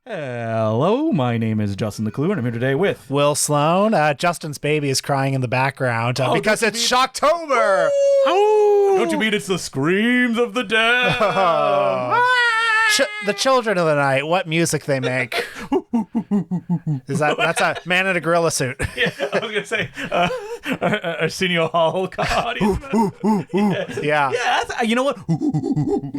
Hello, my name is Justin Decloux, and I'm here today with Will Sloan. Justin's baby is crying in the background because it's Shocktober. Don't you mean it's the screams of the dead? The children of the night, what music they make. That's a man in a gorilla suit. Yeah, I was gonna say Arsenio Hall audience. Yeah. You know what?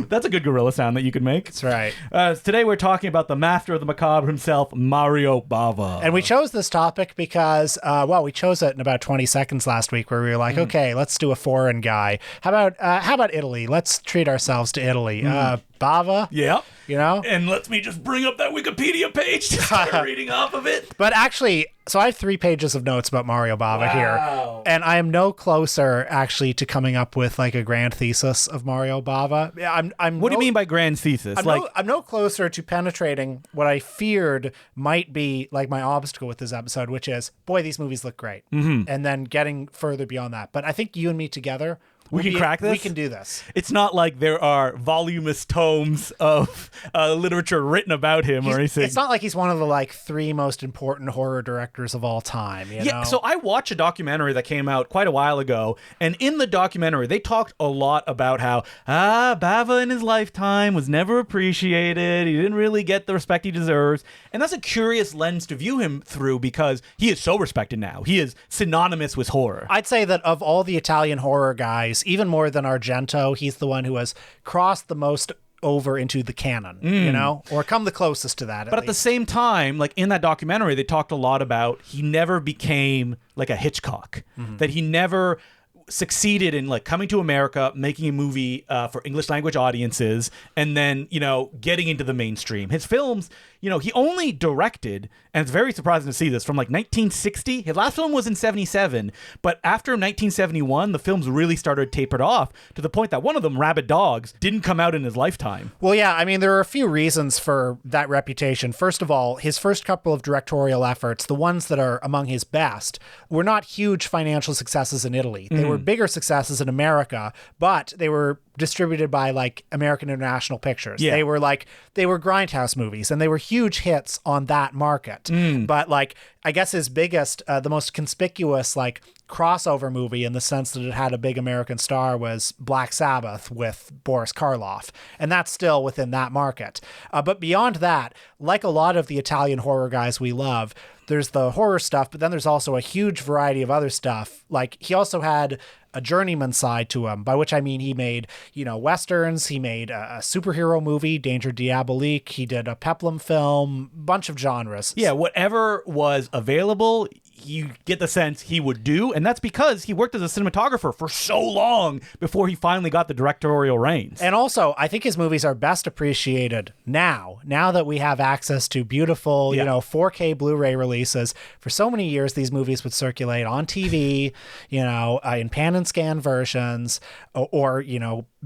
That's a good gorilla sound that you could make. That's right. Today we're talking about the master of the macabre himself, Mario Bava. And we chose this topic because, we chose it in about 20 seconds last week where we were like, okay, let's do a foreign guy. How about Italy? Let's treat ourselves to Italy. Bava. Yeah. You know? And let me just bring up that Wikipedia page to start reading off of it. But actually, so I have 3 pages of notes about Mario Bava here. And I am no closer, actually, to coming up with like a grand thesis of Mario Bava. What do you mean by grand thesis? I'm no closer to penetrating what I feared might be like my obstacle with this episode, which is, boy, these movies look great. Mm-hmm. And then getting further beyond that. But I think you and me together, we can crack this? We can do this. It's not like there are voluminous tomes of literature written about him or anything. It's not like he's one of the 3 most important horror directors of all time. You know? So I watched a documentary that came out quite a while ago, and in the documentary, they talked a lot about how Bava in his lifetime was never appreciated. He didn't really get the respect he deserves. And that's a curious lens to view him through because he is so respected now. He is synonymous with horror. I'd say that of all the Italian horror guys, even more than Argento, he's the one who has crossed the most over into the canon, you know, or come the closest to that. But at the same time, like in that documentary, they talked a lot about he never became like a Hitchcock, that he never succeeded in coming to America, making a movie for English language audiences, and then, getting into the mainstream. His films, he only directed, and it's very surprising to see this, from 1960. His last film was in 77, but after 1971, the films really started tapered off to the point that one of them, Rabid Dogs, didn't come out in his lifetime. Well, yeah, I mean, there are a few reasons for that reputation. First of all, his first couple of directorial efforts, the ones that are among his best, were not huge financial successes in Italy. They were bigger successes in America, but they were distributed by American International Pictures. Yeah. They were grindhouse movies, and they were huge hits on that market. But I guess his biggest, the most conspicuous crossover movie in the sense that it had a big American star was Black Sabbath with Boris Karloff, and that's still within that market. But beyond that, like a lot of the Italian horror guys we love, there's the horror stuff, but then there's also a huge variety of other stuff. He also had a journeyman side to him, by which I mean he made, Westerns, he made a superhero movie, Danger Diabolique, he did a peplum film, bunch of genres. Yeah, whatever was available, you get the sense he would do, and that's because he worked as a cinematographer for so long before he finally got the directorial reins. And also, I think his movies are best appreciated now that we have access to beautiful, 4K Blu-ray releases. For so many years, these movies would circulate on TV, in pan and scan versions, or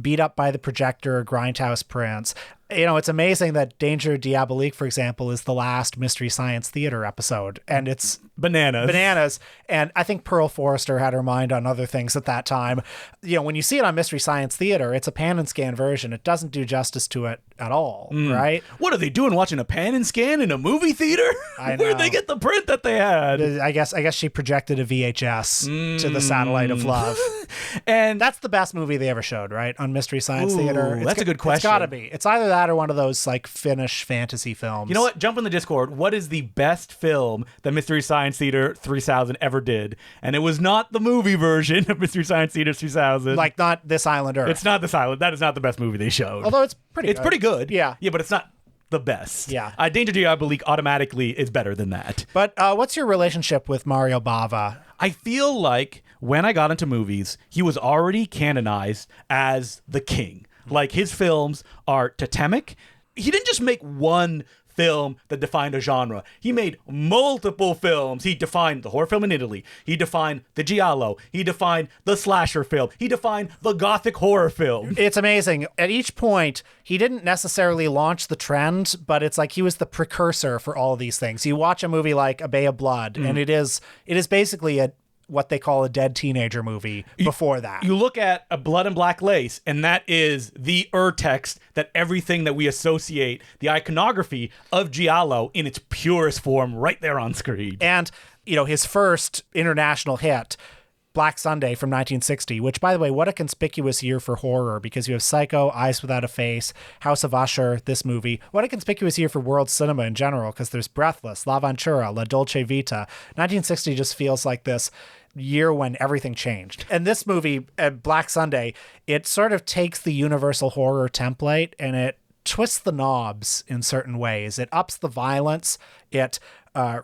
beat up by the projector, grindhouse prints. It's amazing that Danger Diabolique, for example, is the last Mystery Science Theater episode, and it's bananas. And I think Pearl Forrester had her mind on other things at that time. When you see it on Mystery Science Theater, it's a pan and scan version. It doesn't do justice to it at all, right? What are they doing watching a pan and scan in a movie theater? I know. Where'd they get the print that they had? I guess she projected a VHS to the satellite of love. And that's the best movie they ever showed, right? On Mystery Science Theater. That's a good question. It's gotta be. It's either that or one of those Finnish fantasy films. You know what? Jump in the Discord. What is the best film that Mystery Science Theater 3000 ever did? And it was not the movie version of Mystery Science Theater 3000. Not This Island Earth. It's not This Island. That is not the best movie they showed. Although it's pretty good. Yeah. Yeah, but it's not the best. Yeah. Danger Diabolique automatically is better than that. But what's your relationship with Mario Bava? I feel like when I got into movies, he was already canonized as the king. His films are totemic. He didn't just make one film that defined a genre. He made multiple films. He defined the horror film in Italy. He defined the giallo. He defined the slasher film. He defined the gothic horror film. It's amazing. At each point, he didn't necessarily launch the trend, but it's like he was the precursor for all of these things. You watch a movie like A Bay of Blood, and it is basically a what they call a dead teenager movie before that. You look at a Blood and Black Lace, and that is the text that everything that we associate, the iconography of Giallo in its purest form right there on screen. And, his first international hit, Black Sunday from 1960, which, by the way, what a conspicuous year for horror, because you have Psycho, Eyes Without a Face, House of Usher, this movie. What a conspicuous year for world cinema in general, because there's Breathless, La Ventura, La Dolce Vita. 1960 just feels like this year when everything changed. And this movie, Black Sunday, it sort of takes the universal horror template and it twists the knobs in certain ways. It ups the violence. It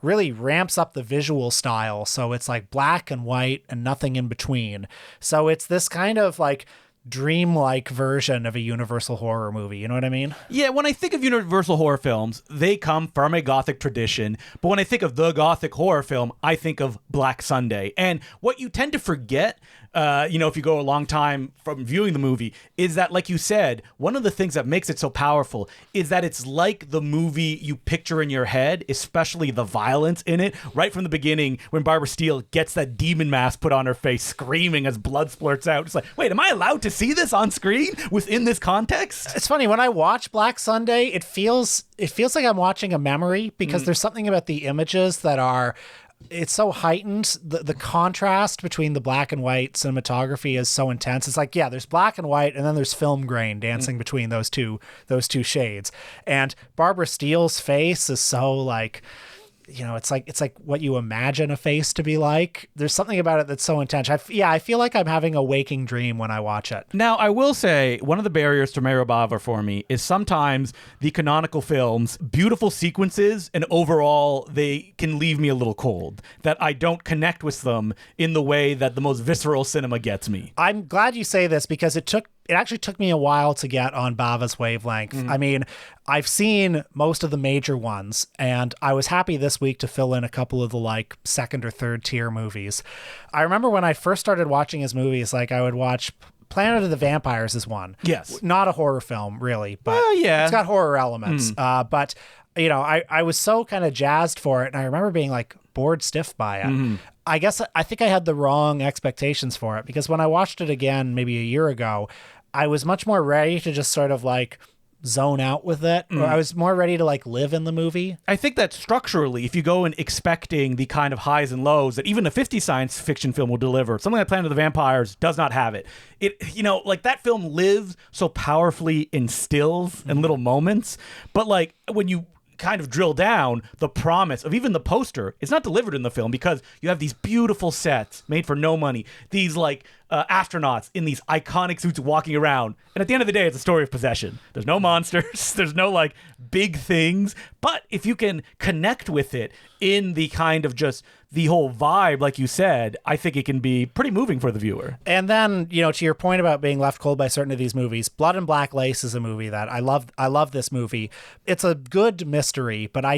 really ramps up the visual style. So it's like black and white and nothing in between. So it's this kind of like dreamlike version of a universal horror movie. You know what I mean? Yeah, when I think of universal horror films, they come from a Gothic tradition. But when I think of the Gothic horror film, I think of Black Sunday. And what you tend to forget, if you go a long time from viewing the movie, is that, like you said, one of the things that makes it so powerful is that it's like the movie you picture in your head, especially the violence in it. Right from the beginning, when Barbara Steele gets that demon mask put on her face, screaming as blood splurts out. It's like, wait, am I allowed to see this on screen within this context? It's funny, when I watch Black Sunday, it feels like I'm watching a memory, because there's something about the images that are, it's so heightened. The contrast between the black and white cinematography is so intense. It's like, yeah, there's black and white, and then there's film grain dancing between those two shades. And Barbara Steele's face is so like, it's like what you imagine a face to be like. There's something about it that's so intense. I feel like I'm having a waking dream when I watch it. Now, I will say one of the barriers to Mario Bava for me is sometimes the canonical films, beautiful sequences, and overall they can leave me a little cold, that I don't connect with them in the way that the most visceral cinema gets me. I'm glad you say this, because it actually took me a while to get on Bava's wavelength. I mean, I've seen most of the major ones, and I was happy this week to fill in a couple of the like second or third tier movies. I remember when I first started watching his movies, like I would watch Planet of the Vampires is one. Yes. Not a horror film, really, but yeah. It's got horror elements. But, I was so kind of jazzed for it, and I remember being like bored stiff by it. I think I had the wrong expectations for it, because when I watched it again maybe a year ago, I was much more ready to just sort of like zone out with it, or I was more ready to like live in the movie. I think that structurally, if you go in expecting the kind of highs and lows that even a 50 science fiction film will deliver, something like Planet of the Vampires does not have it. It, like that film lives so powerfully in stills and little moments, but like when you kind of drill down, the promise of even the poster is not delivered in the film, because you have these beautiful sets made for no money, these like astronauts in these iconic suits walking around, and at the end of the day, it's a story of possession. There's no monsters, there's no like big things, but if you can connect with it in the kind of just the whole vibe, like you said, I think it can be pretty moving for the viewer. And then, to your point about being left cold by certain of these movies, Blood and Black Lace is a movie that I love this movie. It's a good mystery, but I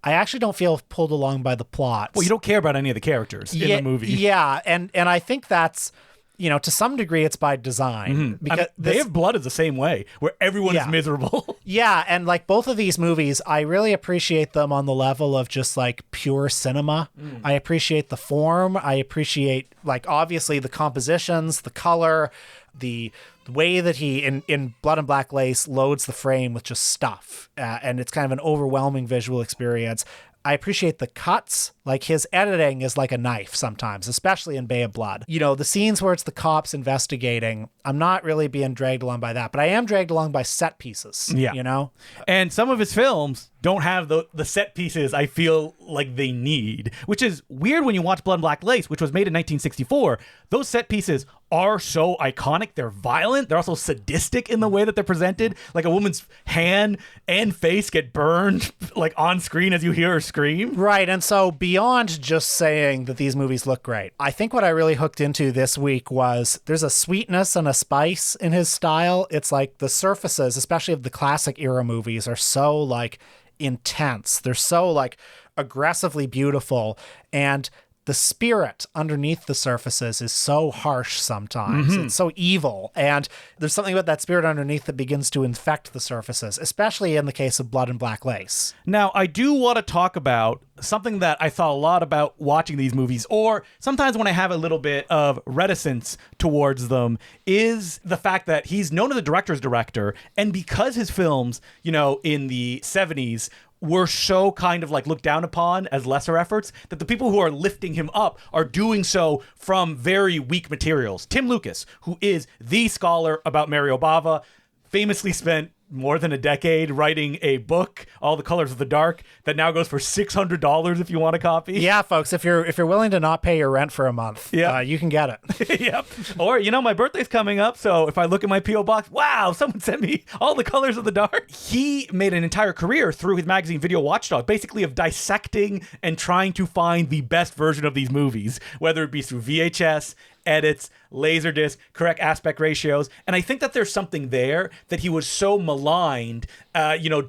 actually don't feel pulled along by the plot. Well, you don't care about any of the characters in the movie. Yeah, and I think that's, to some degree it's by design. Because They Have Blood is the same way, where everyone is miserable. Yeah, and like both of these movies, I really appreciate them on the level of just like pure cinema. I appreciate the form. I appreciate like obviously the compositions, the color, the way that he in Blood and Black Lace loads the frame with just stuff, and it's kind of an overwhelming visual experience. I appreciate the cuts. Like his editing is like a knife sometimes, especially in Bay of Blood. The scenes where it's the cops investigating, I'm not really being dragged along by that, but I am dragged along by set pieces. Yeah. And some of his films don't have the set pieces I feel like they need, which is weird when you watch Blood and Black Lace, which was made in 1964. Those set pieces are so iconic. They're violent. They're also sadistic in the way that they're presented. Like a woman's hand and face get burned like on screen as you hear her scream. Right. And so beyond just saying that these movies look great, I think what I really hooked into this week was there's a sweetness and a spice in his style. It's like the surfaces, especially of the classic era movies, are so like intense. They're so like aggressively beautiful. And the spirit underneath the surfaces is so harsh sometimes. It's so evil. And there's something about that spirit underneath that begins to infect the surfaces, especially in the case of Blood and Black Lace. Now, I do want to talk about something that I thought a lot about watching these movies, or sometimes when I have a little bit of reticence towards them, is the fact that he's known as a director's director, and because his films, in the 70s, were so kind of like looked down upon as lesser efforts, that the people who are lifting him up are doing so from very weak materials. Tim Lucas, who is the scholar about Mario Bava, famously spent more than a decade writing a book, All the Colors of the Dark, that now goes for $600 if you want a copy. Yeah, folks, if you're willing to not pay your rent for a month, you can get it. Yep. Or, my birthday's coming up, so if I look at my P.O. box, wow, someone sent me All the Colors of the Dark. He made an entire career through his magazine Video Watchdog, basically of dissecting and trying to find the best version of these movies, whether it be through VHS, edits, Laserdisc, correct aspect ratios. And I think that there's something there that he was so maligned,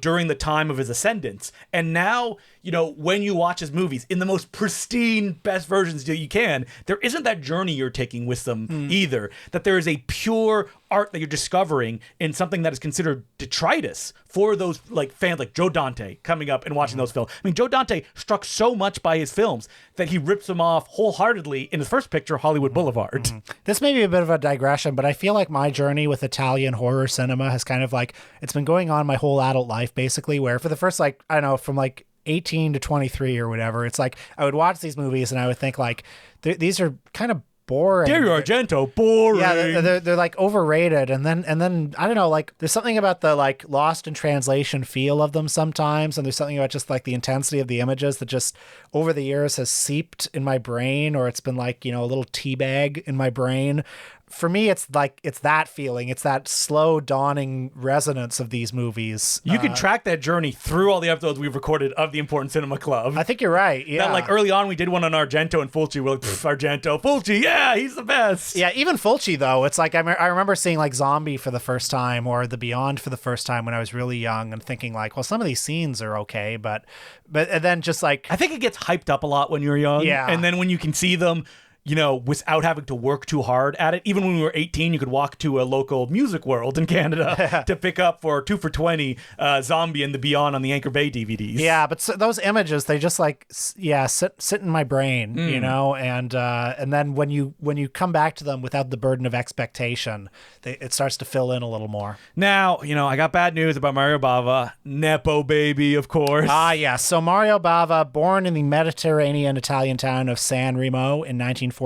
during the time of his ascendance. And now, when you watch his movies in the most pristine, best versions that you can, there isn't that journey you're taking with them either. That there is a pure art that you're discovering in something that is considered detritus for those fans like Joe Dante coming up and watching those films. I mean, Joe Dante struck so much by his films that he rips them off wholeheartedly in his first picture, Hollywood Boulevard. This may be a bit of a digression, but I feel like my journey with Italian horror cinema has kind of it's been going on my whole adult life, basically, where for the first, from 18 to 23 or whatever, it's I would watch these movies and I would think these are kind of boring. Dario Argento, boring. Yeah, they're overrated, and then I don't know, there's something about the lost in translation feel of them sometimes, and there's something about just the intensity of the images that just over the years has seeped in my brain, or it's been a little teabag in my brain. For me, it's that feeling. It's that slow dawning resonance of these movies. You can track that journey through all the episodes we've recorded of the Important Cinema Club. I think you're right. Yeah. That early on we did one on Argento and Fulci. We're Argento, Fulci, yeah, he's the best. Yeah, even Fulci though. It's I remember seeing Zombie for the first time, or The Beyond for the first time when I was really young, and thinking well, some of these scenes are okay, but and then just I think it gets hyped up a lot when you're young. Yeah. And then when you can see them, without having to work too hard at it. Even when we were 18, you could walk to a local Music World in Canada to pick up for 2 for $20 Zombie and The Beyond on the Anchor Bay DVDs. Yeah, but those images, they just sit in my brain, and then when you come back to them without the burden of expectation, it starts to fill in a little more. Now, I got bad news about Mario Bava. Nepo baby, of course. Ah, yes. So Mario Bava, born in the Mediterranean Italian town of San Remo in 1914,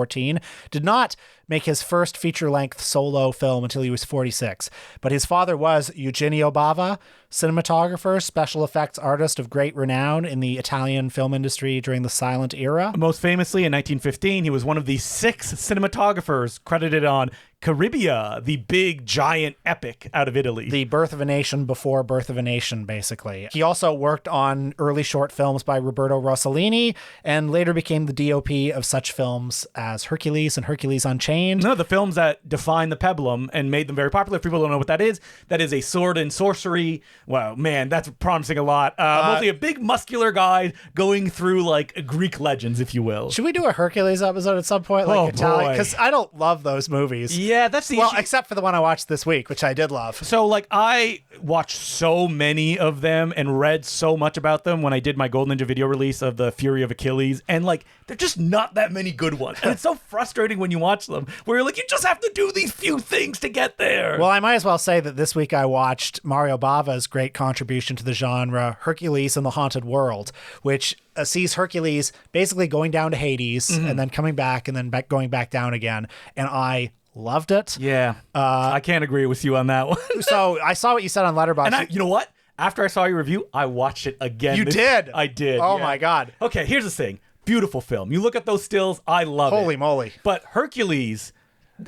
did not make his first feature-length solo film until he was 46. But his father was Eugenio Bava, cinematographer, special effects artist of great renown in the Italian film industry during the silent era. Most famously, in 1915, he was one of the 6 cinematographers credited on Caribia, the big, giant epic out of Italy. The Birth of a Nation before Birth of a Nation, basically. He also worked on early short films by Roberto Rossellini, and later became the DOP of such films as Hercules and Hercules Unchained. No, the films that defined the Peplum and made them very popular. If people don't know what that is a sword and sorcery. Wow, man, that's promising a lot. Mostly a big, muscular guy going through Greek legends, if you will. Should we do a Hercules episode at some point? Italian? Because I don't love those movies. Yeah, that's the issue. Except for the one I watched this week, which I did love. So, I watched so many of them and read so much about them when I did my Golden Ninja video release of The Fury of Achilles, and, they're just not that many good ones. And it's so frustrating when you watch them, where you're you just have to do these few things to get there. Well, I might as well say that this week I watched Mario Bava's great contribution to the genre, Hercules and the Haunted World, which sees Hercules basically going down to Hades and then coming back and then going back down again. And I loved it. Yeah. I can't agree with you on that one. So I saw what you said on Letterboxd. And you know what? After I saw your review, I watched it again. You did? I did. Oh, my God. Okay, here's the thing. Beautiful film. You look at those stills, I love it. Holy moly. But Hercules,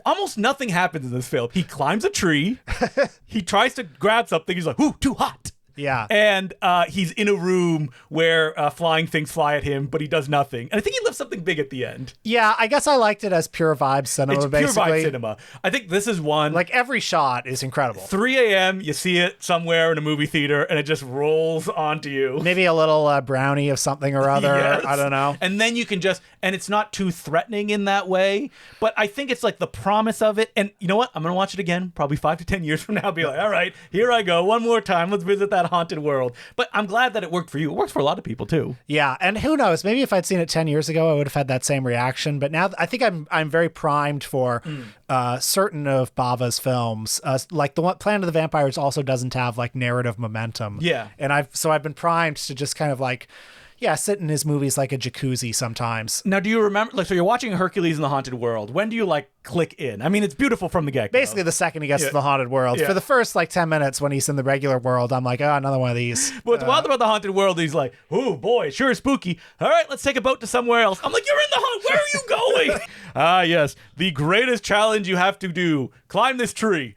almost nothing happens in this film. He climbs a tree. He tries to grab something. He's like, ooh, too hot. Yeah. And he's in a room where flying things fly at him, but he does nothing. And I think he left something big at the end. Yeah, I guess I liked it as pure vibe cinema, basically. It's pure vibe cinema. I think this is one. Every shot is incredible. 3 a.m., you see it somewhere in a movie theater, and it just rolls onto you. Maybe a little brownie of something or other. Yes. I don't know. And then you can just, and it's not too threatening in that way. But I think it's like the promise of it. And you know what? I'm going to watch it again, probably 5 to 10 years from now. Be like, all right, here I go. One more time. Let's visit that haunted world. But I'm glad that it worked for you. It works for a lot of people too. Yeah, and who knows? Maybe if I'd seen it 10 years ago, I would have had that same reaction. But now I think I'm very primed for certain of Bava's films. Like the one Planet of the Vampires also doesn't have like narrative momentum. Yeah. And I've been primed to just kind of like, yeah, sit in his movies like a jacuzzi sometimes. Now, do you remember, like, so you're watching Hercules in the Haunted World. When do you, like, click in? I mean, it's beautiful from the get-go. Basically, the second he gets to the haunted world. Yeah. For the first, like, 10 minutes when he's in the regular world, I'm like, oh, another one of these. But what's wild about the Haunted World, he's like, oh, boy, sure is spooky. All right, let's take a boat to somewhere else. I'm like, you're in the haunt. Where are you going? Ah, yes, the greatest challenge you have to do. Climb this tree.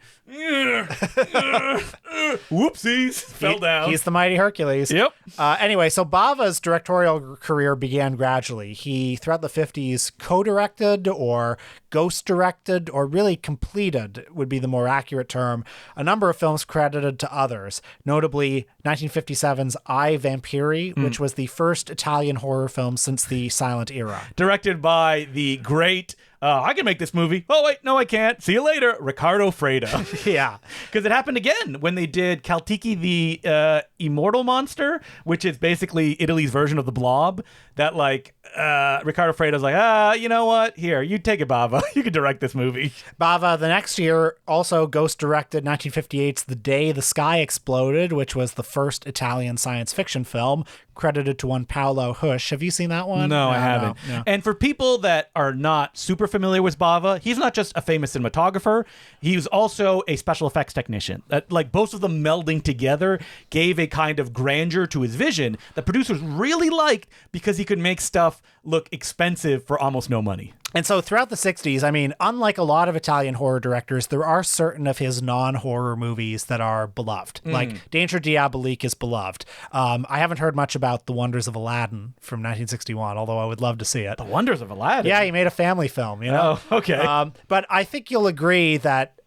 Whoopsies. Fell down. He's the mighty Hercules. Yep. Anyway, so Bava's directorial career began gradually. He, throughout the 50s, co-directed or ghost-directed or really completed, would be the more accurate term, a number of films credited to others, notably 1957's I, Vampiri, which was the first Italian horror film since the silent era. Directed by the great... I can make this movie. Oh, wait, no, I can't. See you later, Riccardo Freda. Yeah. Because it happened again when they did Caltiki the Immortal Monster, which is basically Italy's version of the Blob. That, like, Riccardo Freda's like, you know what? Here, you take it, Bava. You can direct this movie. Bava, the next year, also ghost-directed 1958's The Day the Sky Exploded, which was the first Italian science fiction film, credited to one Paolo Hush. Have you seen that one? No, I haven't. No. And for people that are not super familiar with Bava, he's not just a famous cinematographer. He was also a special effects technician. Like, both of them melding together gave a kind of grandeur to his vision that producers really liked because he could make stuff look expensive for almost no money. And so throughout the 60s, I mean, unlike a lot of Italian horror directors, there are certain of his non-horror movies that are beloved. Like Danger Diabolique is beloved. I haven't heard much about The Wonders of Aladdin from 1961, although I would love to see it. The Wonders of Aladdin? Yeah, he made a family film, you know? Oh, okay. But I think you'll agree that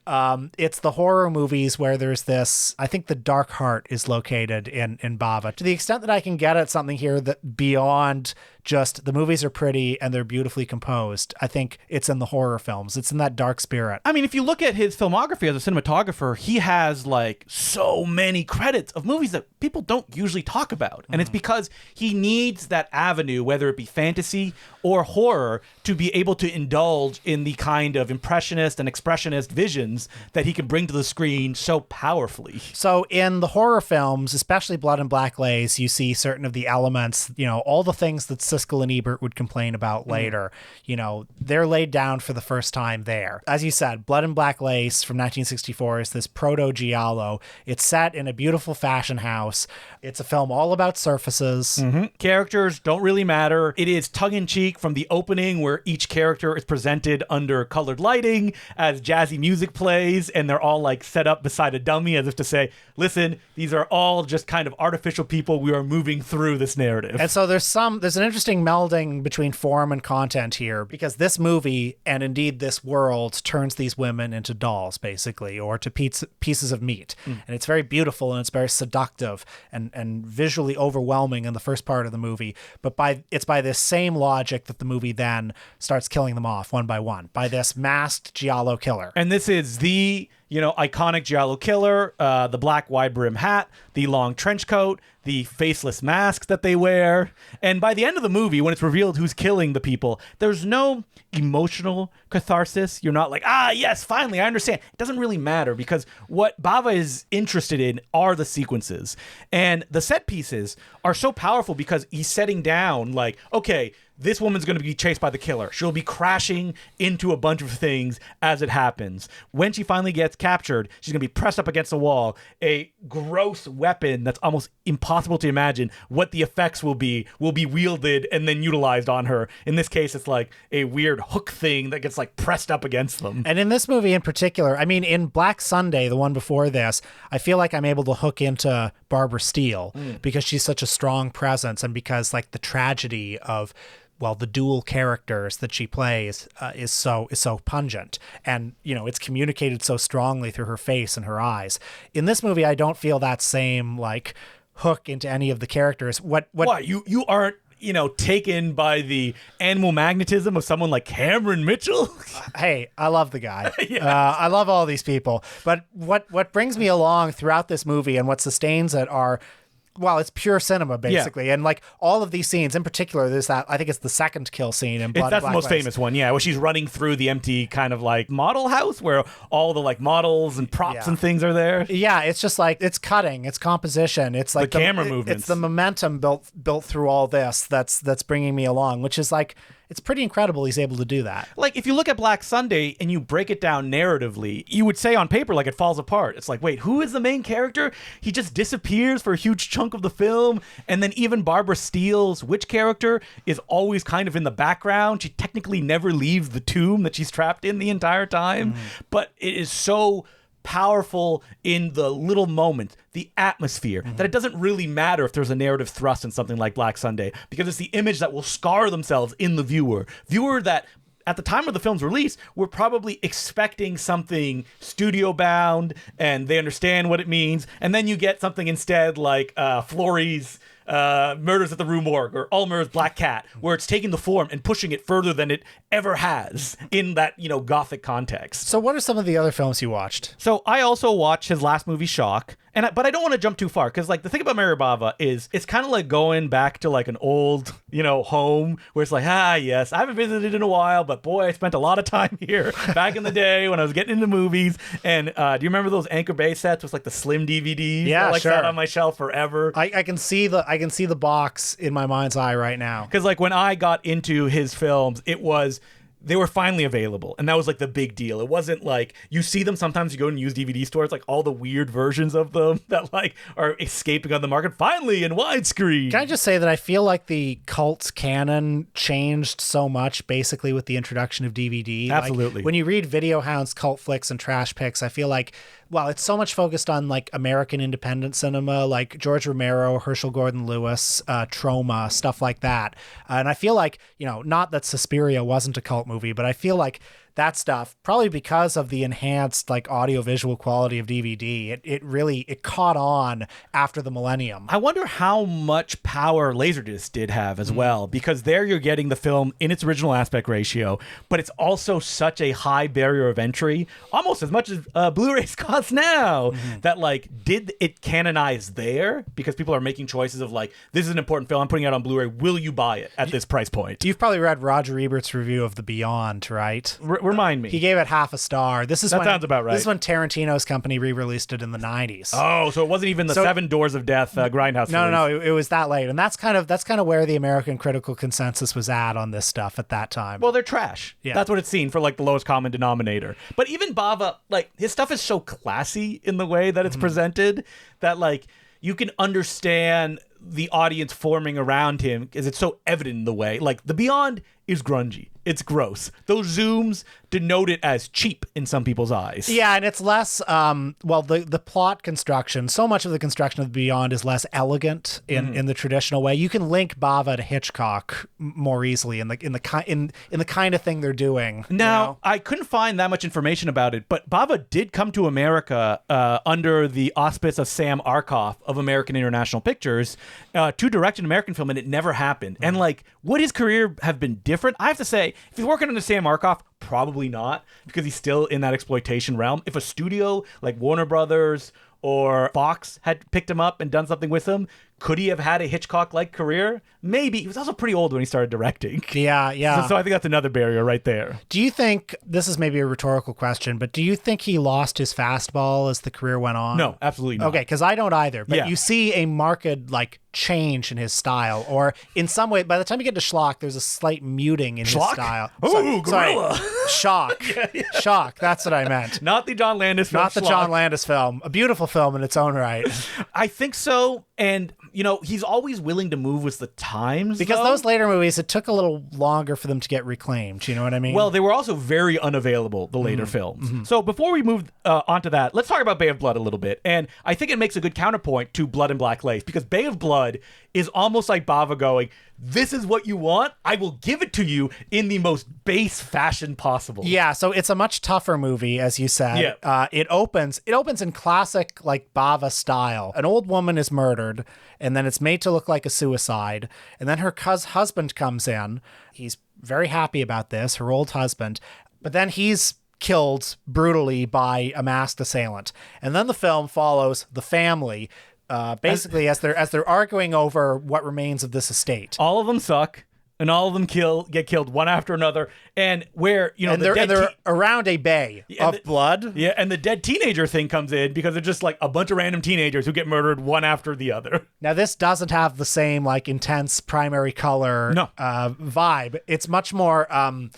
it's the horror movies where there's this, I think the dark heart is located in Bava. To the extent that I can get at something here that beyond just the movies are pretty and they're beautifully composed, I think it's in the horror films. It's in that dark spirit. I mean, if you look at his filmography as a cinematographer, he has like so many credits of movies that people don't usually talk about. And it's because he needs that avenue, whether it be fantasy or horror, to be able to indulge in the kind of impressionist and expressionist visions that he can bring to the screen so powerfully. So in the horror films, especially Blood and Black Lace, you see certain of the elements, you know, all the things that Siskel and Ebert would complain about later, you know, they're laid down for the first time there. As you said, Blood and Black Lace from 1964 is this proto-giallo. It's set in a beautiful fashion house. It's a film all about surfaces. Characters don't really matter. It is tongue-in-cheek from the opening where each character is presented under colored lighting as jazzy music plays, and they're all like set up beside a dummy as if to say, listen, these are all just kind of artificial people. We are moving through this narrative. And so there's an interesting melding between form and content here, because this movie and indeed this world turns these women into dolls, basically, or to pieces of meat. And it's very beautiful and it's very seductive and visually overwhelming in the first part of the movie. But it's by this same logic that the movie then starts killing them off one by one, by this masked giallo killer. And this is the, you know, iconic giallo killer, the black wide brim hat, the long trench coat, the faceless masks that they wear. And by the end of the movie, when it's revealed who's killing the people, there's no emotional catharsis. You're not like, yes, finally, I understand. It doesn't really matter, because what Bava is interested in are the sequences. And the set pieces are so powerful because he's setting down like, okay, this woman's going to be chased by the killer. She'll be crashing into a bunch of things as it happens. When she finally gets captured, she's going to be pressed up against a wall. A gross weapon that's almost impossible to imagine what the effects will be wielded and then utilized on her. In this case, it's like a weird hook thing that gets like pressed up against them. And in this movie in particular, I mean, in Black Sunday, the one before this, I feel like I'm able to hook into Barbara Steele because she's such a strong presence, and because like the tragedy of, well, the dual characters that she plays is so pungent, and you know, it's communicated so strongly through her face and her eyes. In this movie, I don't feel that same like hook into any of the characters. What? You aren't taken by the animal magnetism of someone like Cameron Mitchell. Hey, I love the guy. Yes. I love all these people. But what brings me along throughout this movie and what sustains it are, well, it's pure cinema, basically. Yeah. And like all of these scenes in particular, there's that, I think it's the second kill scene in Blood. That's the most famous one, yeah, where she's running through the empty kind of like model house where all the like models and props and things are there. Yeah, it's just like, it's cutting, it's composition, it's like the camera movements. It's the momentum built through all this that's bringing me along, which is like, it's pretty incredible he's able to do that. Like, if you look at Black Sunday and you break it down narratively, you would say on paper, like, it falls apart. It's like, wait, who is the main character? He just disappears for a huge chunk of the film. And then even Barbara Steele's witch character is always kind of in the background. She technically never leaves the tomb that she's trapped in the entire time. But it is so powerful in the little moment, the atmosphere, that it doesn't really matter if there's a narrative thrust in something like Black Sunday, because it's the image that will scar themselves in the viewer that at the time of the film's release, were probably expecting something studio bound and they understand what it means. And then you get something instead like Florey's Murders at the Rue Morgue or Ulmer's Black Cat, where it's taking the form and pushing it further than it ever has in that, gothic context. So what are some of the other films you watched? So I also watched his last movie, Shock. But I don't want to jump too far, because like the thing about Mario Bava is it's kind of like going back to like an old, home where it's like, yes, I haven't visited in a while, but boy, I spent a lot of time here back in the day when I was getting into movies. And do you remember those Anchor Bay sets with like the slim DVDs? Yeah, that, sure. Sat on my shelf forever. I can see the box in my mind's eye right now. Because like when I got into his films, they were finally available, and that was like the big deal. It wasn't like you see them sometimes, you go and use DVD stores, like all the weird versions of them that like are escaping on the market finally in widescreen. Can I just say that I feel like the cult canon changed so much basically with the introduction of DVD. Absolutely. Like, when you read Video Hound's cult flicks and trash picks, I feel like, well, it's so much focused on like American independent cinema, like George Romero, Herschel Gordon Lewis, Troma, stuff like that. And I feel like, not that Suspiria wasn't a cult movie, but I feel like that stuff, probably because of the enhanced like audiovisual quality of DVD, it caught on after the millennium. I wonder how much power Laserdisc did have as well, because there you're getting the film in its original aspect ratio, but it's also such a high barrier of entry, almost as much as Blu-rays cost now, that like, did it canonize there? Because people are making choices of like, this is an important film, I'm putting it out on Blu-ray, will you buy it at this price point? You've probably read Roger Ebert's review of The Beyond, right? Remind me. He gave it half a star. That sounds about right. This is when Tarantino's company re-released it in the 90s. Oh, so it wasn't even the Seven Doors of Death Grindhouse. No, it was that late, and that's kind of where the American critical consensus was at on this stuff at that time. Well, they're trash. Yeah. That's what it's seen for like the lowest common denominator. But even Bava, like his stuff is so classy in the way that it's presented that like you can understand the audience forming around him because it's so evident in the way. Like The Beyond is grungy. It's gross. Those zooms denote it as cheap in some people's eyes. Yeah, and it's less, the plot construction, so much of the construction of Beyond is less elegant in the traditional way. You can link Bava to Hitchcock more easily in the kind of thing they're doing. Now, I couldn't find that much information about it, but Bava did come to America under the auspice of Sam Arkoff of American International Pictures to direct an American film, and it never happened. And like, would his career have been different? I have to say, if he's working under Sam Arkoff, probably not, because he's still in that exploitation realm. If a studio like Warner Brothers or Fox had picked him up and done something with him, could he have had a Hitchcock-like career? Maybe. He was also pretty old when he started directing. Yeah. So I think that's another barrier right there. Do you think, this is maybe a rhetorical question, but do you think he lost his fastball as the career went on? No, absolutely not. Okay, because I don't either. But you see a marked change in his style, or in some way, by the time you get to Schlock, there's a slight muting in his style. Oh, gorilla. Sorry. Shock. Shock. That's what I meant. Not the John Landis film. Not the John Landis film. A beautiful film in its own right. I think so. And, he's always willing to move with the times. Because those later movies, it took a little longer for them to get reclaimed. You know what I mean? Well, they were also very unavailable, the later films. So before we move onto that, let's talk about Bay of Blood a little bit. And I think it makes a good counterpoint to Blood and Black Lace, because Bay of Blood is almost like Bava going, this is what you want, I will give it to you in the most base fashion possible. Yeah, so it's a much tougher movie, as you said. Yeah. It opens in classic like Bava style. An old woman is murdered, and then it's made to look like a suicide. And then her husband comes in. He's very happy about this, her old husband, but then he's killed brutally by a masked assailant. And then the film follows the family, basically as they're arguing over what remains of this estate. All of them suck. And all of them get killed one after another, and where they're around a bay of blood. Yeah, and the dead teenager thing comes in because they're just like a bunch of random teenagers who get murdered one after the other. Now this doesn't have the same like intense primary color vibe. It's much more. I'm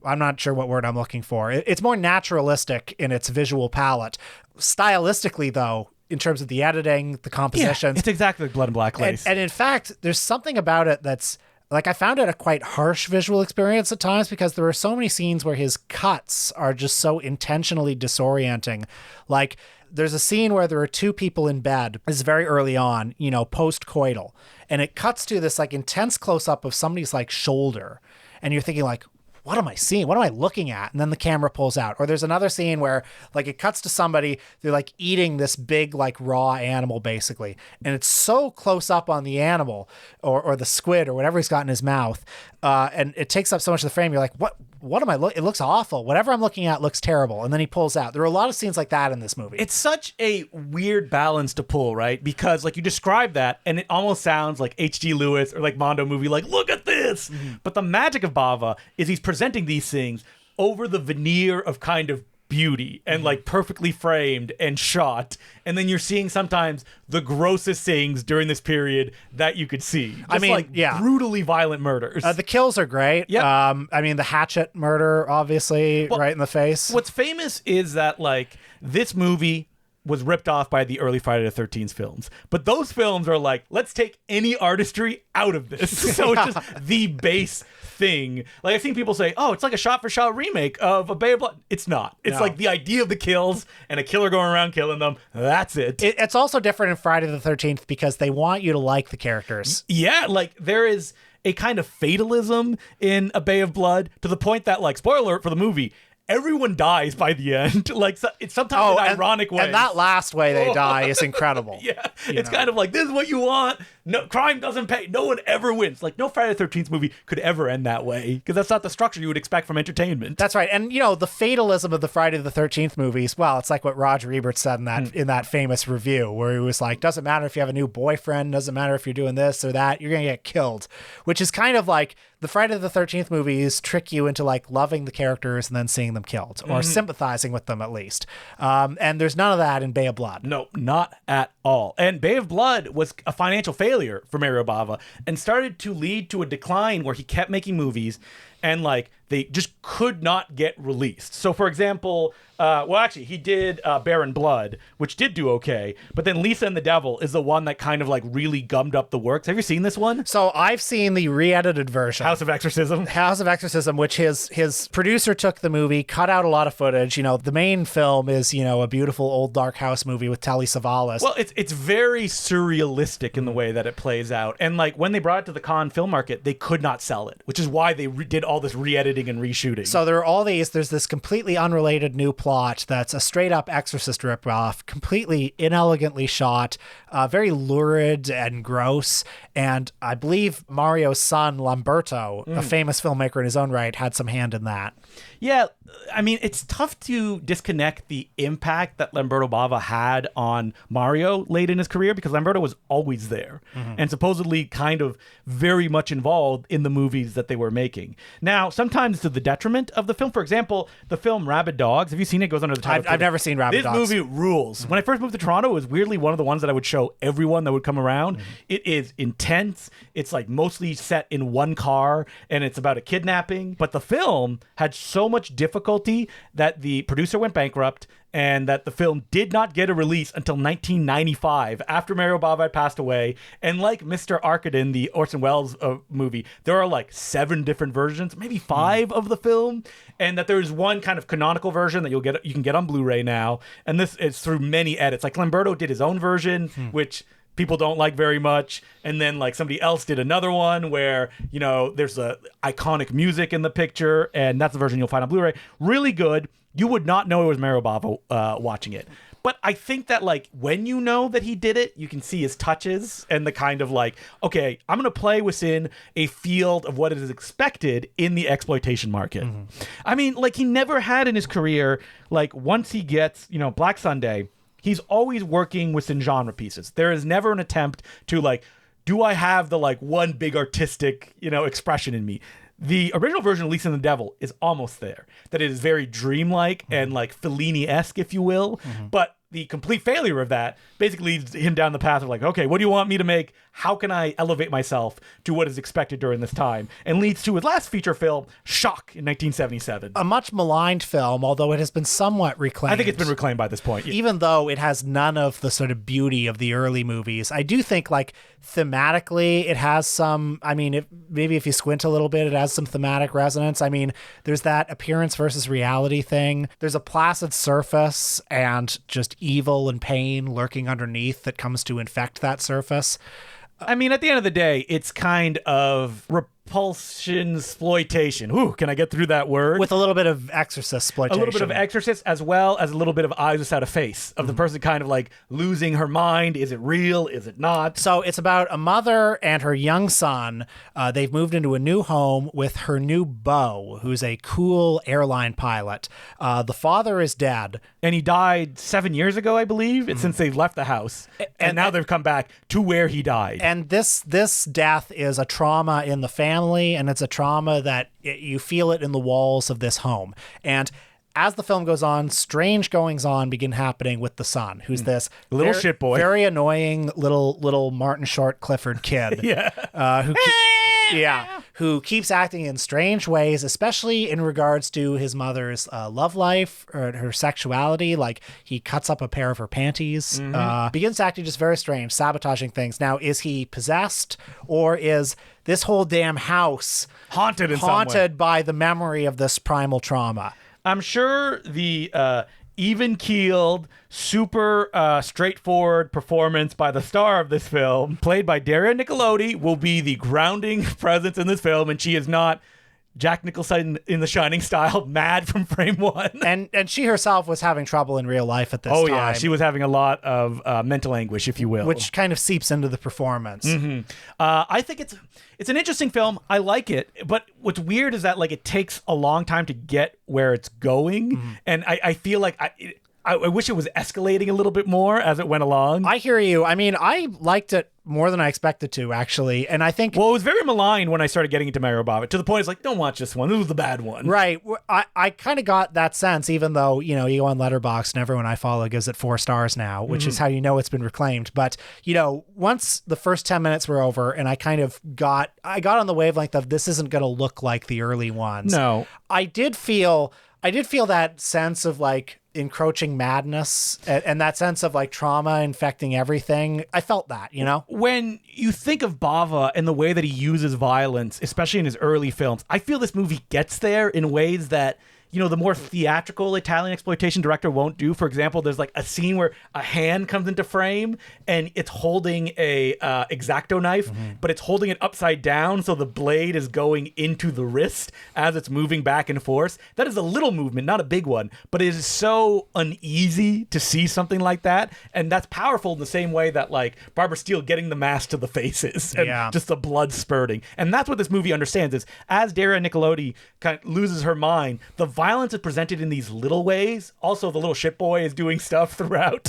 not sure what word I'm looking for. It's more naturalistic in its visual palette. Stylistically, though, in terms of the editing, the compositions, it's exactly like Blood and Black Lace. And in fact, there's something about it that's. Like, I found it a quite harsh visual experience at times because there are so many scenes where his cuts are just so intentionally disorienting. Like, there's a scene where there are two people in bed. This is very early on, post-coital. And it cuts to this, like, intense close-up of somebody's, like, shoulder. And you're thinking, like, what am I seeing? What am I looking at? And then the camera pulls out. Or there's another scene where like it cuts to somebody, they're like eating this big like raw animal basically. And it's so close up on the animal or the squid or whatever he's got in his mouth. And it takes up so much of the frame. You're like, what am I looking? It looks awful. Whatever I'm looking at looks terrible. And then he pulls out. There are a lot of scenes like that in this movie. It's such a weird balance to pull, right? Because like you describe that and it almost sounds like H.G. Lewis or like Mondo movie, like, look at this. Mm-hmm. But the magic of Bava is he's presenting these things over the veneer of kind of beauty and like perfectly framed and shot, and then you're seeing sometimes the grossest things during this period that you could see. Just brutally violent murders. The kills are great. Yep. The hatchet murder, obviously, right in the face. What's famous is that like this movie was ripped off by the early Friday the 13th films. But those films are like, let's take any artistry out of this. So it's just the base thing. Like I've seen people say, oh, it's like a shot-for-shot remake of A Bay of Blood. It's not. It's like the idea of the kills and a killer going around killing them. That's it. It's also different in Friday the 13th because they want you to like the characters. Yeah, like there is a kind of fatalism in A Bay of Blood to the point that, like, spoiler alert for the movie, everyone dies by the end. Like, it's sometimes an ironic way. And that last way they die is incredible. Yeah. It's kind of like, this is what you want. No, crime doesn't pay. No one ever wins. Like, no Friday the 13th movie could ever end that way because that's not the structure you would expect from entertainment. That's right. And, the fatalism of the Friday the 13th movies, well, it's like what Roger Ebert said in that famous review where he was like, doesn't matter if you have a new boyfriend, doesn't matter if you're doing this or that, you're going to get killed, which is kind of like the Friday the 13th movies trick you into like loving the characters and then seeing them killed or sympathizing with them at least. And there's none of that in Bay of Blood. No, not at all. And Bay of Blood was a financial failure for Mario Bava and started to lead to a decline where he kept making movies and like they just could not get released. So for example, he did Baron Blood, which did do okay, but then Lisa and the Devil is the one that kind of like really gummed up the works. Have you seen this one? So I've seen the re-edited version. House of Exorcism, which his producer took the movie, cut out a lot of footage. The main film is, a beautiful old dark house movie with Telly Savalas. Well, it's very surrealistic in the way that it plays out. And like when they brought it to the Cannes film market, they could not sell it, which is why they did all this re-editing and reshooting. So there are there's this completely unrelated new plot that's a straight up Exorcist ripoff, completely inelegantly shot, very lurid and gross. And I believe Mario's son, Lamberto, a famous filmmaker in his own right, had some hand in that. Yeah, I mean, it's tough to disconnect the impact that Lamberto Bava had on Mario late in his career because Lamberto was always there and supposedly kind of very much involved in the movies that they were making. Now, sometimes to the detriment of the film. For example, the film Rabid Dogs. Have you seen it? It goes under the title. I've never seen Rabid Dogs. This movie rules. When I first moved to Toronto, it was weirdly one of the ones that I would show everyone that would come around. It is intense. It's like mostly set in one car and it's about a kidnapping. But the film had so much difficulty that the producer went bankrupt and that the film did not get a release until 1995 after Mario Bava had passed away. And like Mr. Arkadin, the Orson Welles movie, there are like 7 different versions, maybe 5 of the film, and that there's one kind of canonical version that you can get on Blu-ray now. And this is through many edits. Like Lamberto did his own version, which people don't like very much, and then like somebody else did another one where there's a iconic music in the picture, and that's the version you'll find on Blu-ray. Really good. You would not know it was Mario Bava watching it. But I think that like when you know that he did it, you can see his touches and the kind of like, okay, I'm going to play within a field of what is expected in the exploitation market. I mean, like he never had in his career, like once he gets, Black Sunday, he's always working within genre pieces. There is never an attempt to like, do I have the like one big artistic, expression in me? The original version of Lisa and the Devil is almost there. That it is very dreamlike and like Fellini-esque, if you will. But the complete failure of that basically leads him down the path of like, okay, what do you want me to make? How can I elevate myself to what is expected during this time? And leads to his last feature film, Shock, in 1977. A much maligned film, although it has been somewhat reclaimed. I think it's been reclaimed by this point. Even though it has none of the sort of beauty of the early movies, I do think like thematically it has some, maybe if you squint a little bit, it has some thematic resonance. I mean, there's that appearance versus reality thing. There's a placid surface and just evil and pain lurking underneath that comes to infect that surface. I mean, at the end of the day, it's kind of repulsion exploitation. Ooh, can I get through that word? With a little bit of Exorcist exploitation. A little bit of Exorcist, as well as a little bit of eyes without a face, of the person kind of like losing her mind. Is it real? Is it not? So it's about a mother and her young son. They've moved into a new home with her new beau, who's a cool airline pilot. The father is dead. And he died 7 years ago, I believe. It's since they left the house. And now they've come back to where he died. And this death is a trauma in the family, and it's a trauma that you feel it in the walls of this home. And as the film goes on, strange goings-on begin happening with the son, who's this little shit boy, very annoying little Martin Short Clifford kid. Who keeps acting in strange ways, especially in regards to his mother's love life or her sexuality. Like he cuts up a pair of her panties, begins acting just very strange, sabotaging things. Now, is he possessed, or is this whole damn house haunted by the memory of this primal trauma? I'm sure the even-keeled, super straightforward performance by the star of this film, played by Daria Nicolodi, will be the grounding presence in this film, and she is not Jack Nicholson in The Shining style, mad from frame one. And she herself was having trouble in real life at this time. Oh, yeah. She was having a lot of mental anguish, if you will. Which kind of seeps into the performance. I think it's an interesting film. I like it. But what's weird is that like it takes a long time to get where it's going. And I feel like I wish it was escalating a little bit more as it went along. I hear you. I mean, I liked it more than I expected to, actually. And I think... Well, it was very maligned when I started getting into Mario Bava. To the point, it's like, don't watch this one. This was the bad one. Right. I kind of got that sense, even though, you go on Letterboxd and everyone I follow gives it 4 stars now, which is how you know it's been reclaimed. But, once the first 10 minutes were over and I got on the wavelength of this isn't going to look like the early ones. No. I did feel that sense of like encroaching madness and that sense of like trauma infecting everything. I felt that, When you think of Bava and the way that he uses violence, especially in his early films, I feel this movie gets there in ways that the more theatrical Italian exploitation director won't do. For example, there's like a scene where a hand comes into frame and it's holding a X-Acto knife, but it's holding it upside down, so the blade is going into the wrist as it's moving back and forth. That is a little movement, not a big one, but it is so uneasy to see something like that, and that's powerful in the same way that like Barbara Steele getting the mask to the faces and just the blood spurting. And that's what this movie understands is as Daria Nicolodi kind of loses her mind, the violence is presented in these little ways. Also, the little shit boy is doing stuff throughout,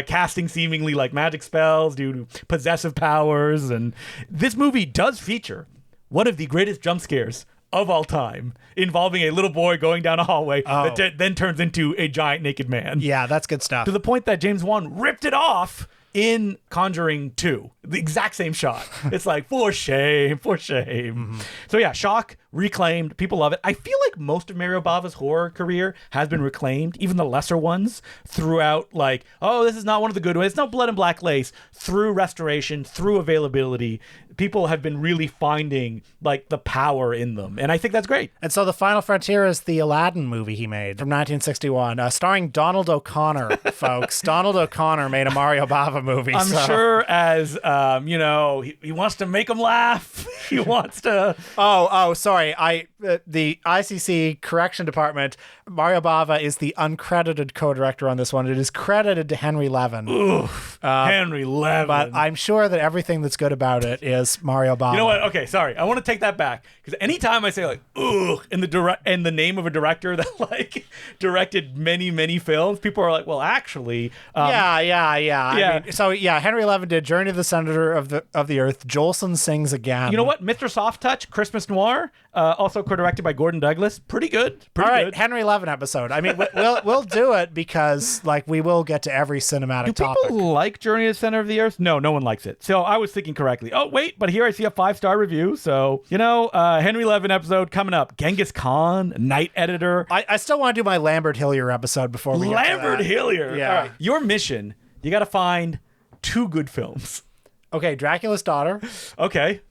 casting seemingly like magic spells due to possessive powers. And this movie does feature one of the greatest jump scares of all time, involving a little boy going down a hallway that then turns into a giant naked man. Yeah, that's good stuff. To the point that James Wan ripped it off in Conjuring 2. The exact same shot. It's like, for shame, for shame. So yeah, Shock, reclaimed. People love it. I feel like most of Mario Bava's horror career has been reclaimed, even the lesser ones, throughout like, oh, this is not one of the good ones. It's no Blood and Black Lace. Through restoration, through availability, people have been really finding like the power in them. And I think that's great. And so the final frontier is the Aladdin movie he made from 1961, starring Donald O'Connor, folks. Donald O'Connor made a Mario Bava movie. I'm sure as, he wants to make them laugh. He wants to... Oh, sorry. sorry. The ICC correction department, Mario Bava is the uncredited co-director on this one. It is credited to Henry Levin. Oof, Henry Levin. But I'm sure that everything that's good about it is Mario Bava. You know what? Okay, sorry. I want to take that back because anytime I say like "ugh" in the name of a director that like directed many films, people are like, well, actually, yeah. Yeah. I mean, Henry Levin did Journey to the Center of the Earth. Jolson Sings Again. You know what? Mr. Soft Touch, Christmas Noir, also co-directed by Gordon Douglas. Pretty good. All right, good. Henry Levin episode. I mean, we'll do it because like we will get to every cinematic topic. Do people like Journey to the Center of the Earth? No one likes it. So I was thinking correctly. Oh wait, but here I see a 5-star review. So Henry Levin episode coming up. Genghis Khan, Night Editor. I still want to do my Lambert Hillier episode before we get to Lambert that. Hillier. Yeah. All right. Your mission. You got to find 2 good films. Okay, Dracula's Daughter. Okay.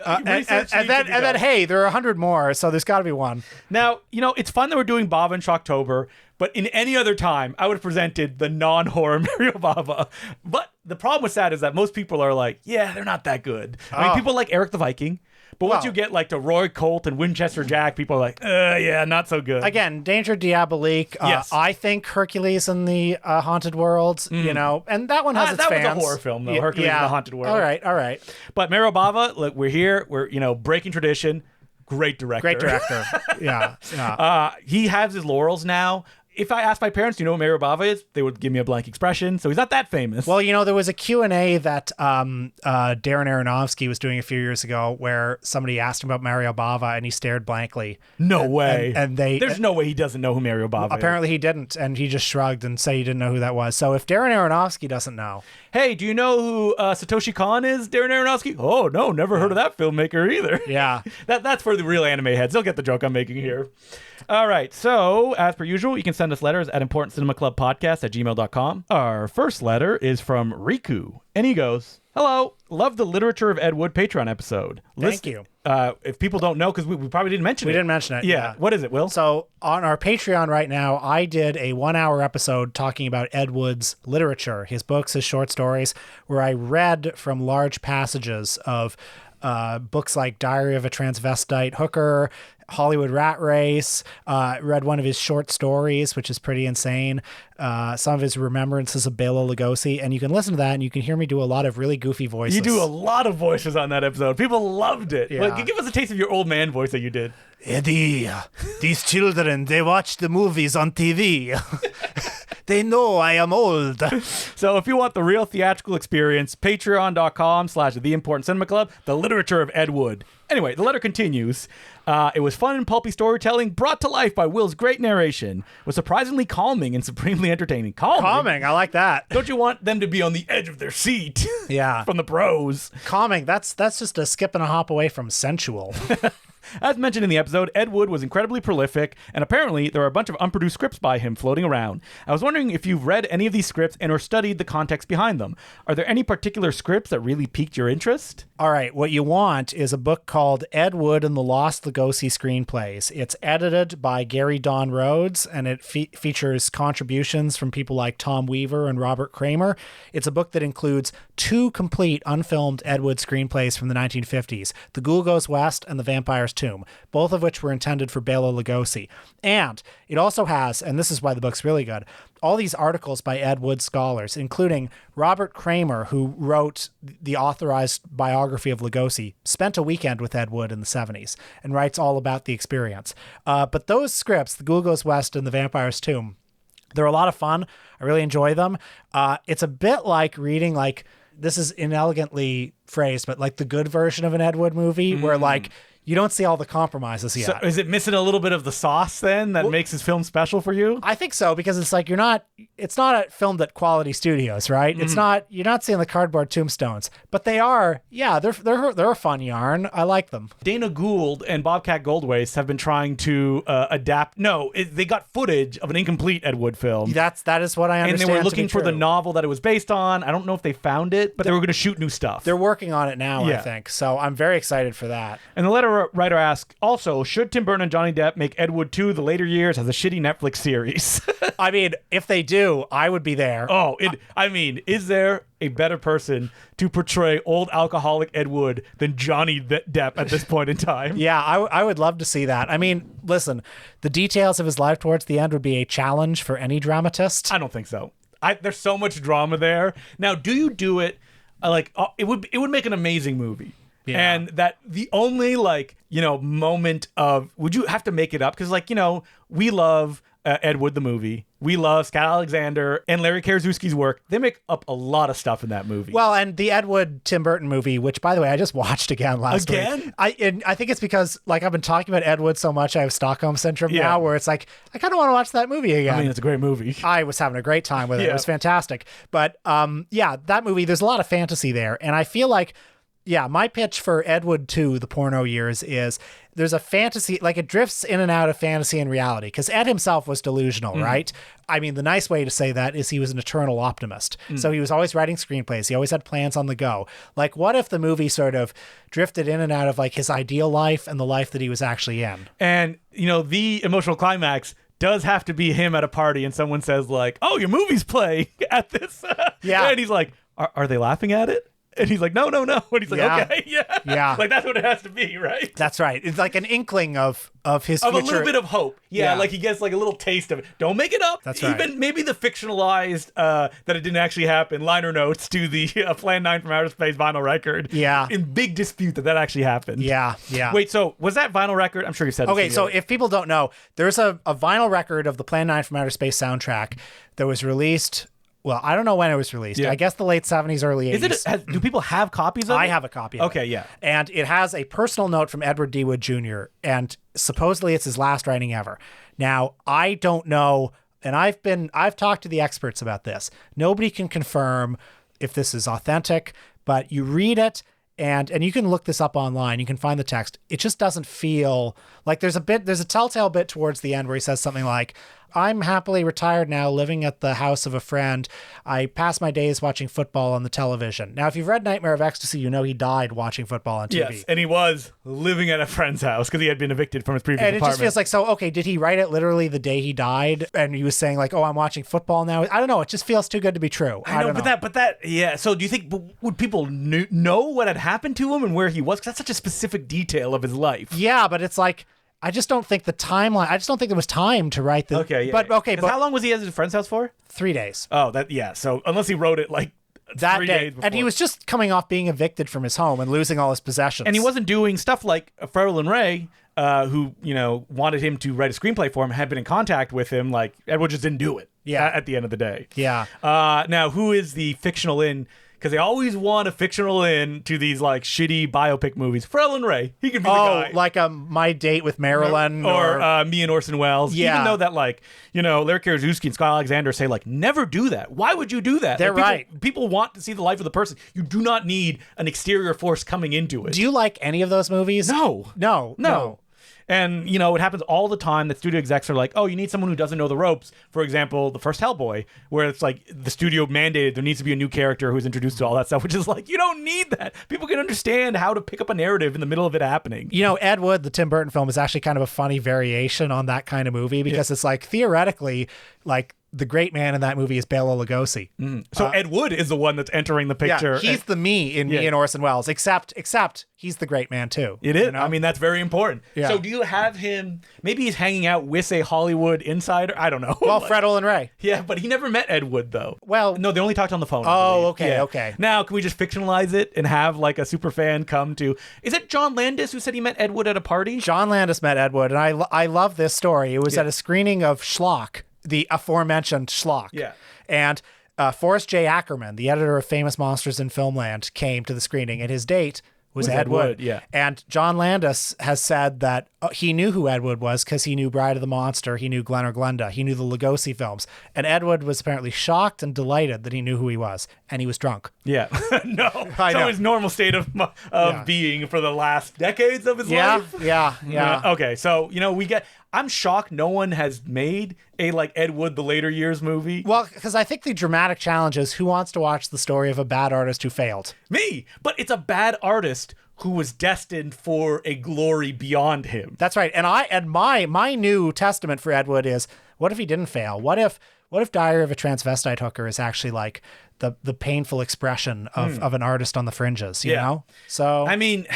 And then, hey, there are 100 more, so there's got to be one. Now, it's fun that we're doing Bava in Shocktober, but in any other time, I would have presented the non-horror Mario Bava. But the problem with that is that most people are like, yeah, they're not that good. I mean, people like Eric the Viking, but once you get like to Roy Colt and Winchester Jack, people are like, yeah, not so good. Again, Danger Diabolique. Yes. I think Hercules in the Haunted World, and that one has its fans. That was a horror film, though, Hercules in the Haunted World. All right. But Mario Bava, look, we're here. We're, breaking tradition. Great director. Yeah. He has his laurels now. If I asked my parents, do you know what Mario Bava is? They would give me a blank expression. So he's not that famous. Well, there was a Q&A that Darren Aronofsky was doing a few years ago where somebody asked him about Mario Bava and he stared blankly. No way. And there's no way he doesn't know who Mario Bava is. Apparently he didn't, and he just shrugged and said he didn't know who that was. So if Darren Aronofsky doesn't know. Hey, do you know who Satoshi Kon is, Darren Aronofsky? Oh, no, never heard of that filmmaker either. Yeah. That's for the real anime heads. They'll get the joke I'm making here. All right, so as per usual, you can send us letters at importantcinemaclubpodcast@gmail.com. Our first letter is from Riku, and he goes, hello, love the Literature of Ed Wood Patreon episode. Thank you. If people don't know, because we probably didn't mention it. We didn't mention it. Yeah. What is it, Will? So on our Patreon right now, I did a 1-hour episode talking about Ed Wood's literature, his books, his short stories, where I read from large passages of books like Diary of a Transvestite Hooker, Hollywood Rat Race, read one of his short stories, which is pretty insane, some of his remembrances of Bela Lugosi, and you can listen to that and you can hear me do a lot of really goofy voices. You do a lot of voices on that episode. People loved it. Yeah. Like, give us a taste of your old man voice that you did. Eddie, these children, they watch the movies on TV. They know I am old. So if you want the real theatrical experience, patreon.com/theimportantcinemaclub, the literature of Ed Wood. Anyway, the letter continues. It was fun and pulpy storytelling brought to life by Will's great narration. Was surprisingly calming and supremely entertaining. Calming, I like that. Don't you want them to be on the edge of their seat? Yeah. From the pros. Calming, that's just a skip and a hop away from sensual. As mentioned in the episode, Ed Wood was incredibly prolific, and apparently there are a bunch of unproduced scripts by him floating around. I was wondering if you've read any of these scripts and or studied the context behind them. Are there any particular scripts that really piqued your interest? All right, what you want is a book called Ed Wood and the Lost Lugosi Screenplays. It's edited by Gary Don Rhodes, and it features contributions from people like Tom Weaver and Robert Kramer. It's a book that includes 2 complete unfilmed Ed Wood screenplays from the 1950s, The Ghoul Goes West and The Vampire's Tomb, both of which were intended for Bela Lugosi. And it also has, and this is why the book's really good, all these articles by Ed Wood scholars, including Robert Kramer, who wrote the authorized biography of Lugosi, spent a weekend with Ed Wood in the 70s and writes all about the experience. But those scripts, The Ghoul Goes West and The Vampire's Tomb, they're a lot of fun. I really enjoy them. It's a bit like reading, like, this is inelegantly phrased, but like the good version of an Ed Wood movie where like you don't see all the compromises yet. So is it missing a little bit of the sauce then that makes his film special for you? I think so, because it's like it's not filmed at quality studios, right? It's not, you're not seeing the cardboard tombstones, but they are, yeah, they're a fun yarn. I like them. Dana Gould and Bobcat Goldwaist have been trying to adapt. They got footage of an incomplete Ed Wood film. That is what I understand. And they were looking for the novel that it was based on. I don't know if they found it, but they were going to shoot new stuff. They're working on it now, I think. So I'm very excited for that. And the letter writer asks, also, should Tim Burton and Johnny Depp make Ed Wood 2 the later years as a shitty Netflix series? I mean, if they do, I would be there. Is there a better person to portray old alcoholic Ed Wood than Johnny Depp at this point in time. Yeah, I would love to see that. I mean, listen, the details of his life towards the end would be a challenge for any dramatist. I don't think so. There's so much drama there. Now, do you do it it would make an amazing movie. Yeah. And that the only moment of, would you have to make it up? Because we love Ed Wood the movie. We love Scott Alexander and Larry Karaszewski's work. They make up a lot of stuff in that movie. Well, and the Ed Wood Tim Burton movie, which by the way I just watched again last week. I think it's because I've been talking about Ed Wood so much, I have Stockholm syndrome now, where it's I kind of want to watch that movie again. I mean, it's a great movie. I was having a great time with it. It was fantastic. But that movie, there's a lot of fantasy there, and I feel like. Yeah, my pitch for Ed Wood 2, The Porno Years, is there's a fantasy, it drifts in and out of fantasy and reality, because Ed himself was delusional, right? I mean, the nice way to say that is he was an eternal optimist. So he was always writing screenplays. He always had plans on the go. What if the movie sort of drifted in and out of his ideal life and the life that he was actually in? And, the emotional climax does have to be him at a party and someone says oh, your movie's playing at this. Yeah. And he's like, are they laughing at it? And he's like, no. And he's like, okay, yeah. That's what it has to be, right? That's right. It's like an inkling of his of future. A little bit of hope. Yeah, he gets a little taste of it. Don't make it up. That's right. Even maybe the fictionalized, that it didn't actually happen, liner notes to the Plan 9 from Outer Space vinyl record. Yeah. In big dispute that actually happened. Yeah. Wait, so was that vinyl record? I'm sure you said this. Okay, so if people don't know, there's a vinyl record of the Plan 9 from Outer Space soundtrack that was released. Well, I don't know when it was released. I guess the late 70s, early 80s. Do people have copies of it? I have a copy of it. Okay, yeah. And it has a personal note from Edward D. Wood Jr., and supposedly it's his last writing ever. Now, I don't know, and I've talked to the experts about this. Nobody can confirm if this is authentic, but you read it, and you can look this up online. You can find the text. It just doesn't feel like there's a telltale bit towards the end where he says something like, I'm happily retired now, living at the house of a friend. I pass my days watching football on the television. Now, if you've read Nightmare of Ecstasy, you know he died watching football on TV. Yes, and he was living at a friend's house because he had been evicted from his previous apartment. And it just feels like, so, okay, did he write it literally the day he died? And he was saying oh, I'm watching football now? I don't know. It just feels too good to be true. I don't know. But that, yeah. So do you think, would people know what had happened to him and where he was? Because that's such a specific detail of his life. Yeah, but it's I just don't think the timeline. I just don't think there was time to write the. Okay, yeah. But how long was he at his friend's house for? 3 days. Oh, So unless he wrote it that 3 day, days before. And he was just coming off being evicted from his home and losing all his possessions. And he wasn't doing stuff like Farrell and Ray, who wanted him to write a screenplay for him, had been in contact with him. Edward just didn't do it. Yeah. At the end of the day. Yeah. Now, who is the fictional in? Because they always want a fictional in to these shitty biopic movies. Farrell and Ray, he could be the guy. Like My Date with Marilyn, or Me and Orson Welles. Yeah. Even though that Larry Karaszewski and Scott Alexander say never do that. Why would you do that? They're right. People want to see the life of the person. You do not need an exterior force coming into it. Do you like any of those movies? No. And, it happens all the time that studio execs are like, oh, you need someone who doesn't know the ropes. For example, the first Hellboy, where it's the studio mandated there needs to be a new character who's introduced to all that stuff, which is you don't need that. People can understand how to pick up a narrative in the middle of it happening. Ed Wood, the Tim Burton film, is actually kind of a funny variation on that kind of movie because it's theoretically, the great man in that movie is Bela Lugosi. So Ed Wood is the one that's entering the picture. Yeah, he's the me in Me and Orson Welles, except he's the great man too. It is. I mean, that's very important. Yeah. So do you have him, maybe he's hanging out with a Hollywood insider? I don't know. Well, Freddle and Ray. Yeah, but he never met Ed Wood though. Well, no, they only talked on the phone. Oh, okay. Now, can we just fictionalize it and have a super fan come to, is it John Landis who said he met Ed Wood at a party? John Landis met Ed Wood, and I love this story. It was at a screening of Schlock, the aforementioned Schlock. Yeah. And Forrest J. Ackerman, the editor of Famous Monsters in Filmland, came to the screening, and his date was Ed Wood. Yeah. And John Landis has said that he knew who Ed Wood was because he knew Bride of the Monster, he knew Glen or Glenda, he knew the Lugosi films. And Ed Wood was apparently shocked and delighted that he knew who he was, and he was drunk. Yeah. No. I know. His normal state of being for the last decades of his life. Yeah. Okay, so, I'm shocked no one has made a Ed Wood the later years movie. Well, because I think the dramatic challenge is who wants to watch the story of a bad artist who failed? Me. But it's a bad artist who was destined for a glory beyond him. That's right. And my new testament for Ed Wood is, what if he didn't fail? What if what if Diary of a Transvestite Hooker is actually like the painful expression of an artist on the fringes, you know? So I mean,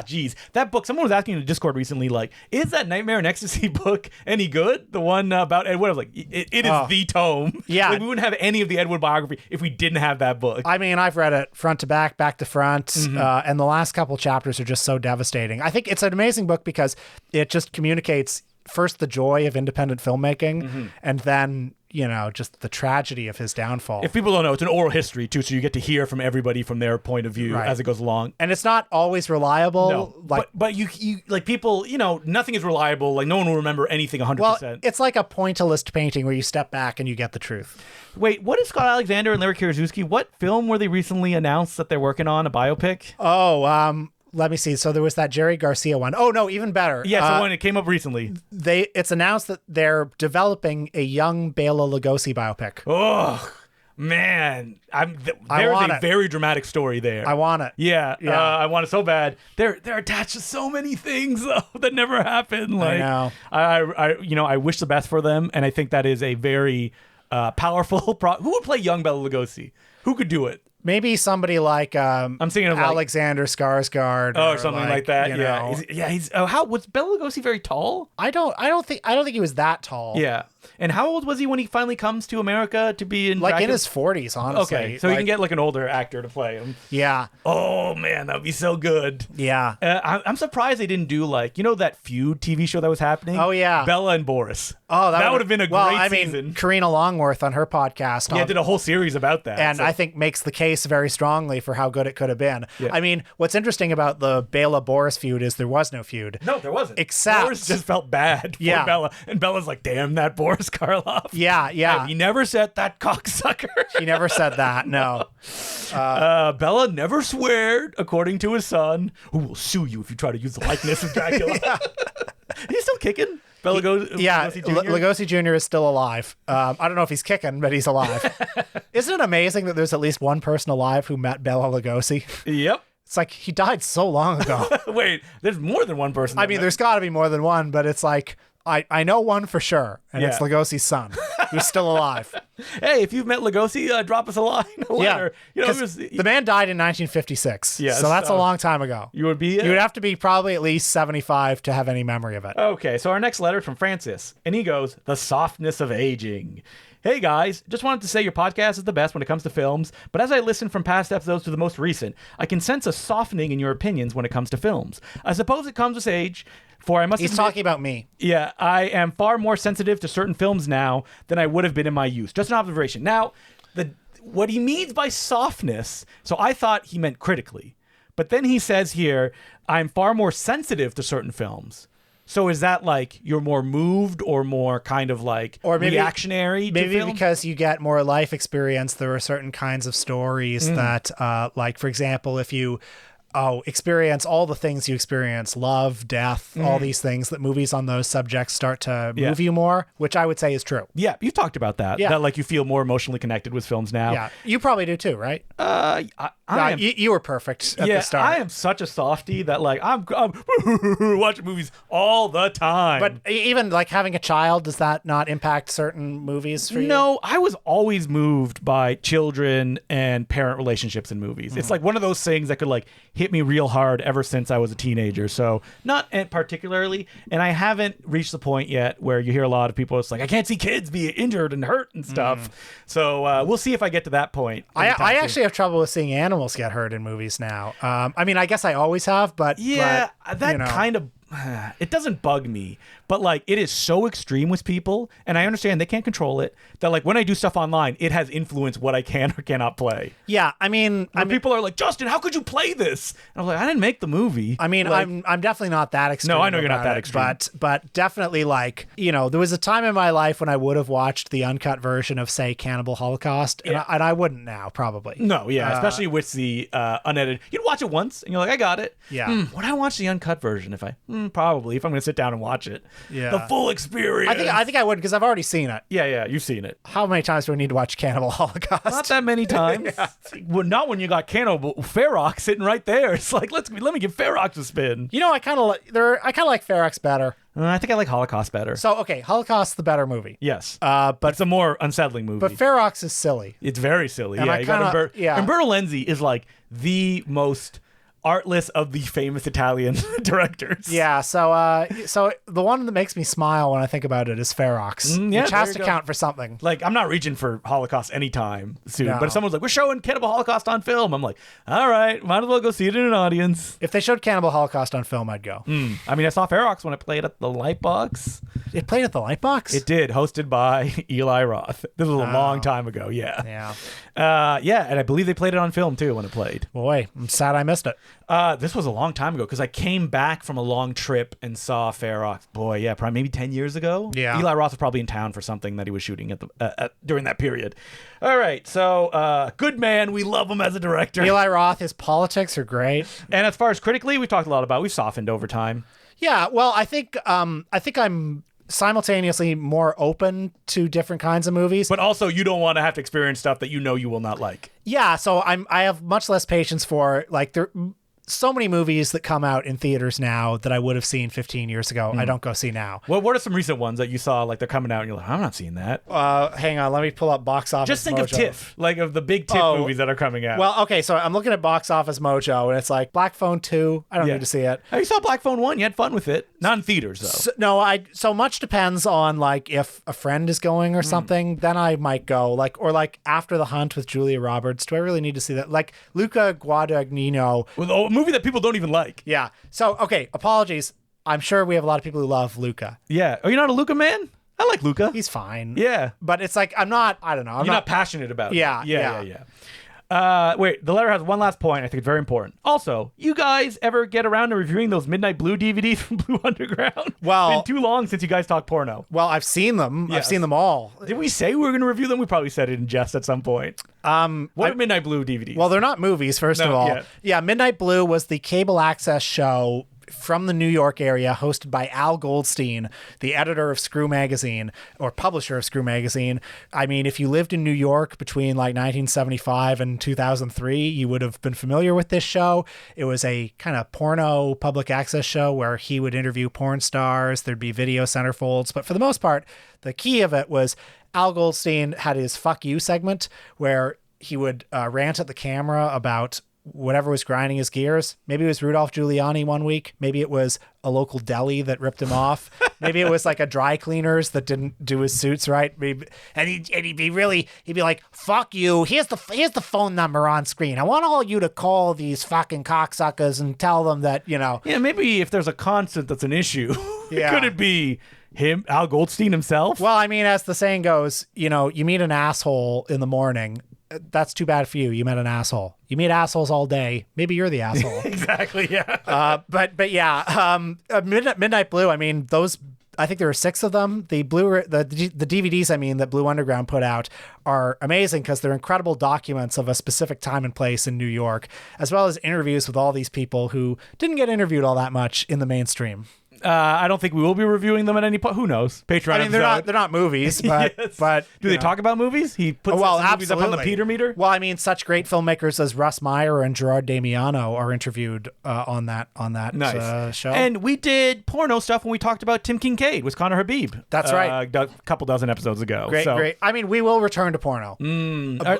geez. That book, someone was asking in the Discord recently, like, is that Nightmare and Ecstasy book any good? The one about Ed Wood? I was like, it is the tome. Yeah. Like, we wouldn't have any of the Ed Wood biography if we didn't have that book. I mean, I've read it front to back to front, and the last couple chapters are just so devastating. I think it's an amazing book because it just communicates first the joy of independent filmmaking, and then, you know, just the tragedy of his downfall. If people don't know, it's an oral history too, so you get to hear from everybody from their point of view as it goes along. And it's not always reliable. No, but you like people, you know, nothing is reliable. Like no one will remember anything 100%. Well, it's like a pointillist painting where you step back and you get the truth. Wait, what is Scott Alexander and Larry Kierzewski? What film were they recently announced that they're working on, a biopic? Oh, let me see. So there was that Jerry Garcia one. Oh no, even better. Yeah, so when it came up recently. It's announced that they're developing a young Bela Lugosi biopic. Oh man, there's a very dramatic story there. I want it. Yeah. I want it so bad. They're attached to so many things though that never happened. Like, I know. I wish the best for them, and I think that is a very powerful. Who would play young Bela Lugosi? Who could do it? Maybe somebody like I'm thinking of Alexander Skarsgård, or something like that. You know. He's how was Bela Lugosi very tall? I don't think he was that tall. Yeah. And how old was he when he finally comes to America to be in in his 40s, honestly. Okay, so he can get like an older actor to play him. Yeah. Oh man, that would be so good. Yeah. I'm surprised they didn't do like, you know, that Feud TV show that was happening? Oh yeah. Bella and Boris. Oh, that would have been a great season. Karina Longworth on her podcast. Did a whole series about that. And I think makes the case very strongly for how good it could have been. Yeah. I mean, what's interesting about the Bela Boris feud is there was no feud. No, there wasn't. Except Boris just felt bad for Bella. And Bella's like, damn that Boris Karloff. Yeah. He never said that cocksucker. He never said that, no. Bella never sweared, according to his son, who will sue you if you try to use the likeness of Dracula. He's still kicking? Lugosi Jr.? Lugosi Jr. is still alive. I don't know if he's kicking, but he's alive. Isn't it amazing that there's at least one person alive who met Bela Lugosi? Yep. It's like he died so long ago. Wait, there's more than one person. I mean, there's got to be more than one, but it's like I know one for sure, and it's Lugosi's son, who's still alive. Hey, if you've met Lugosi, drop us a line. The man died in 1956. Yes, so that's a long time ago. You would have to be probably at least 75 to have any memory of it. Okay, so our next letter is from Francis, and he goes, "The softness of aging. Hey guys, just wanted to say your podcast is the best when it comes to films, but as I listen from past episodes to the most recent, I can sense a softening in your opinions when it comes to films. I suppose it comes with age, for I must He's admit, talking about me. Yeah, I am far more sensitive to certain films now than I would have been in my youth. Just an observation. Now, what he means by softness, so I thought he meant critically, but then he says here, I'm far more sensitive to certain films. So is that like you're more moved or more kind of like reactionary to maybe film? Because you get more life experience, there are certain kinds of stories that like, for example, if you experience all the things you experience, love, death, all these things, that movies on those subjects start to move you more, which I would say is true. Yeah, you've talked about that. Yeah. That like you feel more emotionally connected with films now. Yeah, you probably do too, right? You were perfect at the start. I am such a softie that like I'm watching movies all the time. But even like having a child, does that not impact certain movies for you? No, I was always moved by children and parent relationships in movies. It's like one of those things that could like hit me real hard ever since I was a teenager. So not particularly, and I haven't reached the point yet where you hear a lot of people, it's like, I can't see kids be injured and hurt and stuff. So we'll see if I get to that point. I actually have trouble with seeing animals get hurt in movies now. I mean, I guess I always have, but kind of, it doesn't bug me, but like it is so extreme with people, and I understand they can't control it, that like when I do stuff online, it has influenced what I can or cannot play. Yeah, I mean, people are like, Justin, how could you play this? And I'm like, I didn't make the movie. I mean, like, I'm definitely not that extreme. No, I know you're not that extreme. But definitely, like, there was a time in my life when I would have watched the uncut version of, say, Cannibal Holocaust, and I wouldn't now, probably. No, especially with the unedited. You'd watch it once, and you're like, I got it. Yeah. Would I watch the uncut version if I'm going to sit down and watch it? the full experience. I think I would, because I've already seen it. Yeah, you've seen it. How many times do I need to watch Cannibal Holocaust? Not that many times. Well, not when you got Cannibal Ferox sitting right there. It's like let me give Ferox a spin. You know, I kind of like Ferox better. I think I like Holocaust better. So okay, Holocaust's the better movie. Yes, but it's a more unsettling movie. But Ferox is silly. It's very silly. And yeah, you got Umberto Lenzi is like the most artless of the famous Italian directors. Yeah, so the one that makes me smile when I think about it is Ferox, which has to count for something. Like, I'm not reaching for Holocaust anytime soon, No. but if someone's like, we're showing Cannibal Holocaust on film, I'm like, all right, might as well go see it in an audience. If they showed Cannibal Holocaust on film, I'd go. I mean, I saw Ferox when it played at the Lightbox. It played at the Lightbox? It did, hosted by Eli Roth. This was a long time ago, yeah. Yeah. And I believe they played it on film, too, when it played. Boy, I'm sad I missed it. This was a long time ago because I came back from a long trip and saw Ferox. Boy, yeah, probably maybe 10 years ago. Yeah. Eli Roth was probably in town for something that he was shooting at the during that period. All right, so good man. We love him as a director. Eli Roth, his politics are great. And as far as critically, we've talked a lot about. We've softened over time. Yeah, well, I think I'm simultaneously more open to different kinds of movies. But also, you don't want to have to experience stuff that you know you will not like. Yeah, so I have much less patience for, like, there so many movies that come out in theaters now that I would have seen 15 years ago. I don't go see now. Well, what are some recent ones that you saw, like, they're coming out and you're like, I'm not seeing that? Hang on, let me pull up Box Office Just think Mojo. of TIFF, like of the big TIFF movies that are coming out. Well, okay, so I'm looking at Box Office Mojo, and it's like Black Phone 2. I don't need to see it. Oh, you saw Black Phone 1. You had fun with it. Not in theaters, though. So much depends on, like, if a friend is going or something, then I might go. Like After the Hunt with Julia Roberts. Do I really need to see that? Like Luca Guadagnino. Well, a movie that people don't even like. Yeah. So, okay, apologies. I'm sure we have a lot of people who love Luca. Yeah. Are you not a Luca man? I like Luca. He's fine. Yeah. But it's like, I don't know. You're not passionate about it. Yeah. Wait, the letter has one last point. I think it's very important. Also, you guys ever get around to reviewing those Midnight Blue DVDs from Blue Underground? Well, it's been too long since you guys talked porno. Well, I've seen them. Yes. I've seen them all. Did we say we were going to review them? We probably said it in jest at some point. What are Midnight Blue DVDs? Well, they're not movies, first of all. Yeah, Midnight Blue was the cable access show from the New York area, hosted by Al Goldstein, the editor of Screw Magazine, or publisher of Screw Magazine. I mean, if you lived in New York between like 1975 and 2003, you would have been familiar with this show. It was a kind of porno public access show where he would interview porn stars. There'd be video centerfolds. But for the most part, the key of it was Al Goldstein had his Fuck You segment where he would rant at the camera about whatever was grinding his gears. Maybe it was Rudolph Giuliani one week. Maybe it was a local deli that ripped him off. Maybe it was like a dry cleaners that didn't do his suits right. And he'd be like, fuck you. Here's the phone number on screen. I want all you to call these fucking cocksuckers and tell them that, you know. Yeah, maybe if there's a constant that's an issue, could it be him, Al Goldstein himself? Well, I mean, as the saying goes, you know, you meet an asshole in the morning. That's too bad for you. You met an asshole. You meet assholes all day. Maybe you're the asshole. Exactly. Yeah. But yeah. Midnight Blue. I mean, those. I think there were 6 of them. The DVDs. I mean, that Blue Underground put out are amazing because they're incredible documents of a specific time and place in New York, as well as interviews with all these people who didn't get interviewed all that much in the mainstream. I don't think we will be reviewing them at any point. Who knows? Patreon. I mean, they're not movies, but yes. but do they talk about movies? He puts movies up on the Peter meter. Well, I mean, such great filmmakers as Russ Meyer and Gerard Damiano are interviewed on that nice. Show. And we did porno stuff when we talked about Tim Kincaid with Conor Habib. That's right, a couple dozen episodes ago. Great. I mean, we will return to porno.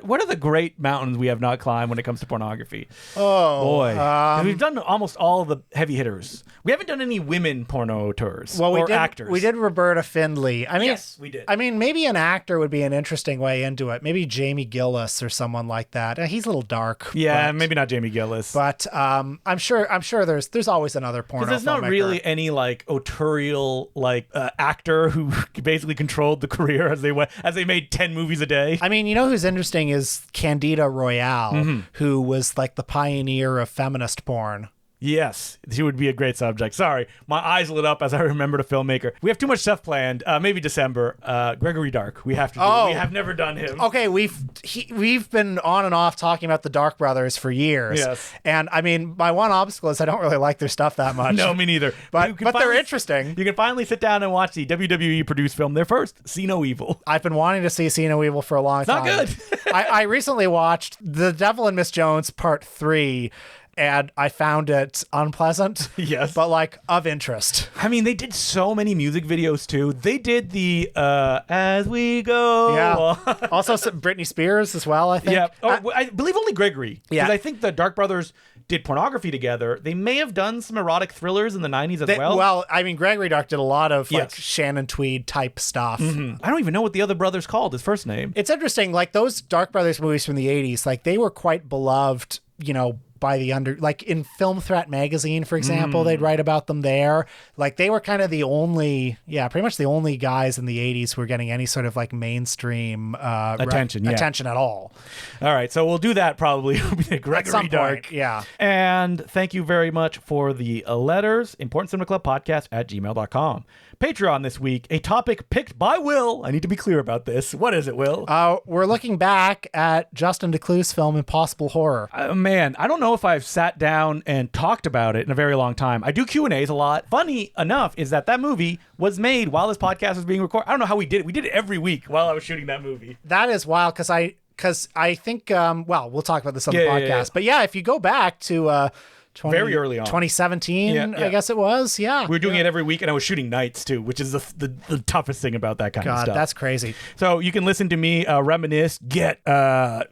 What are the great mountains we have not climbed when it comes to pornography? Oh boy, we've done almost all the heavy hitters. We haven't done any women porno tours. Well, actors. We did Roberta Findlay. I mean, yes, we did. I mean, maybe an actor would be an interesting way into it. Maybe Jamie Gillis or someone like that. He's a little dark. Yeah, maybe not Jamie Gillis. But I'm sure there's always another porno. There's not really any like autorial actor who basically controlled the career as they made 10 movies a day. I mean, you know who's interesting is Candida Royale, who was like the pioneer of feminist porn. Yes, she would be a great subject. Sorry, my eyes lit up as I remembered a filmmaker. We have too much stuff planned. Maybe December. Gregory Dark. We have to do. Oh. We have never done him. Okay, we've been on and off talking about the Dark Brothers for years. Yes. And I mean, my one obstacle is I don't really like their stuff that much. No, me neither. But they're interesting. You can finally sit down and watch the WWE produced film, their first, See No Evil. I've been wanting to see See No Evil for a long time. Not good. I recently watched The Devil and Miss Jones Part 3, and I found it unpleasant. Yes. But like of interest. I mean, they did so many music videos too. They did the As We Go. Yeah. Also some Britney Spears as well, I think. Yeah. I believe only Gregory. Yeah. Because I think the Dark Brothers did pornography together. They may have done some erotic thrillers in the 90s as well. Well, I mean, Gregory Dark did a lot of like Yes. Shannon Tweed type stuff. I don't even know what the other brother's called, his first name. It's interesting, like those Dark Brothers movies from the 80s, like they were quite beloved, you know, by the like in Film Threat magazine, for example, they'd write about them there. Like they were kind of the only, pretty much the only guys in the 80s who were getting any sort of like mainstream attention at all. All right, so we'll do that probably. Gregory At some Dark. point, yeah. And thank you very much for the letters. Important Cinema Club Podcast at gmail.com. Patreon this week, a topic picked by Will. I need to be clear about this. What is it, Will? We're looking back at Justin Decloux' film Impossible Horror. Man, I don't know if I've sat down and talked about it in a very long time. I do Q&As a lot. Funny enough is that movie was made while this podcast was being recorded. I don't know how we did it. We did it every week while I was shooting that movie. That is wild because I think, well, we'll talk about this on the podcast. Yeah. But yeah, if you go back to... very early on. 2017, Yeah. I guess it was. Yeah. We were doing it every week, and I was shooting nights, too, which is the toughest thing about that kind of God, stuff. that's crazy. So you can listen to me reminisce, get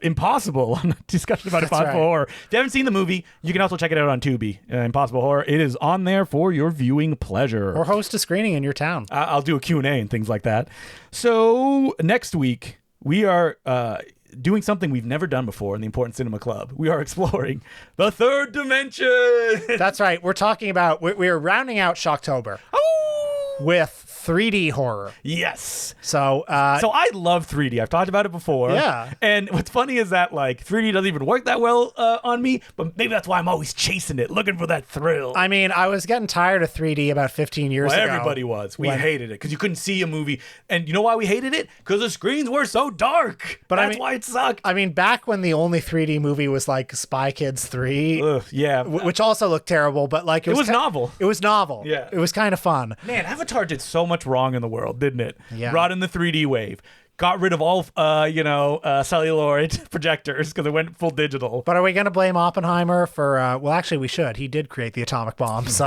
Impossible, on a discussion about Impossible right. Horror. If you haven't seen the movie, you can also check it out on Tubi. Impossible Horror. It is on there for your viewing pleasure. Or host a screening in your town. I'll do a Q&A and things like that. So next week, we are... doing something we've never done before in the Important Cinema Club. We are exploring the third dimension. That's right. We're talking about, we're rounding out Shocktober with 3D horror. Yes. So I love 3D. I've talked about it before. Yeah. And what's funny is that like 3D doesn't even work that well on me, but maybe that's why I'm always chasing it, looking for that thrill. I mean, I was getting tired of 3D about 15 years ago. Everybody was. We hated it because you couldn't see a movie. And you know why we hated it? Because the screens were so dark. But that's why it sucked. I mean, back when the only 3D movie was like Spy Kids 3. Ugh, yeah. Which also looked terrible, but like it was novel. It was novel. Yeah. It was kind of fun. Man, Avatar did so much wrong in the world, didn't it? Yeah. Brought in the 3D wave. Got rid of all, celluloid projectors because it went full digital. But are we going to blame Oppenheimer for, well, actually, we should. He did create the atomic bomb, so,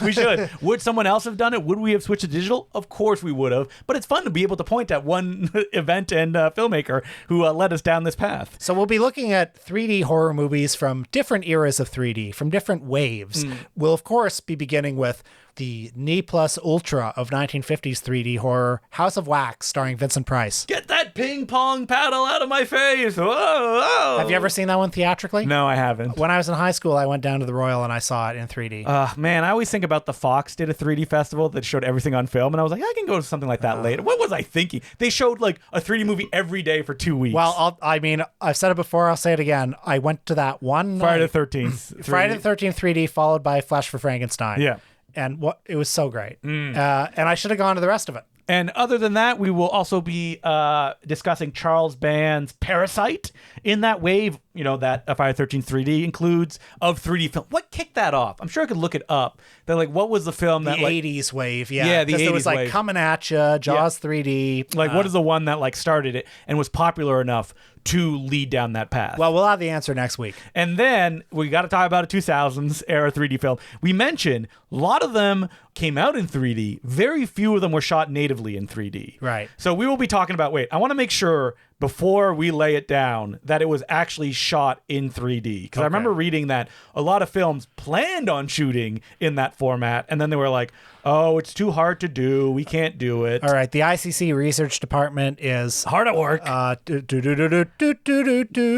we should. Would someone else have done it? Would we have switched to digital? Of course we would have. But it's fun to be able to point at one event and filmmaker who led us down this path. So we'll be looking at 3D horror movies from different eras of 3D, from different waves. We'll, of course, be beginning with the ne plus ultra of 1950s 3D horror, House of Wax, starring Vincent Price. Get that ping pong paddle out of my face! Whoa, whoa. Have you ever seen that one theatrically? No, I haven't. When I was in high school, I went down to the Royal and I saw it in 3D. Man, I always think about the Fox did a 3D festival that showed everything on film, and I was like, I can go to something like that later. What was I thinking? They showed like a 3D movie every day for 2 weeks. Well, I've said it before, I'll say it again. I went to that one Friday night. the 13th. Friday the 13th 3D, followed by Flesh for Frankenstein. Yeah. And it was so great. And I should have gone to the rest of it. And other than that, we will also be discussing Charles Band's Parasite in that wave, that Friday the 13th 3D includes of 3D film. What kicked that off? I'm sure I could look it up. That what was the film that the 80s wave, yeah. Yeah, the 80s there was wave. Coming At Ya, Jaws 3D. what is the one that started it and was popular enough to lead down that path? Well, we'll have the answer next week. And then we got to talk about a 2000s era 3D film. We mentioned a lot of them came out in 3D. Very few of them were shot natively in 3D. Right. So we will be talking about, I want to make sure before we lay it down that it was actually shot in 3D. Because I remember reading that a lot of films planned on shooting in that format, and then they were like, oh, it's too hard to do. We can't do it. All right. The ICC research department is hard at work. When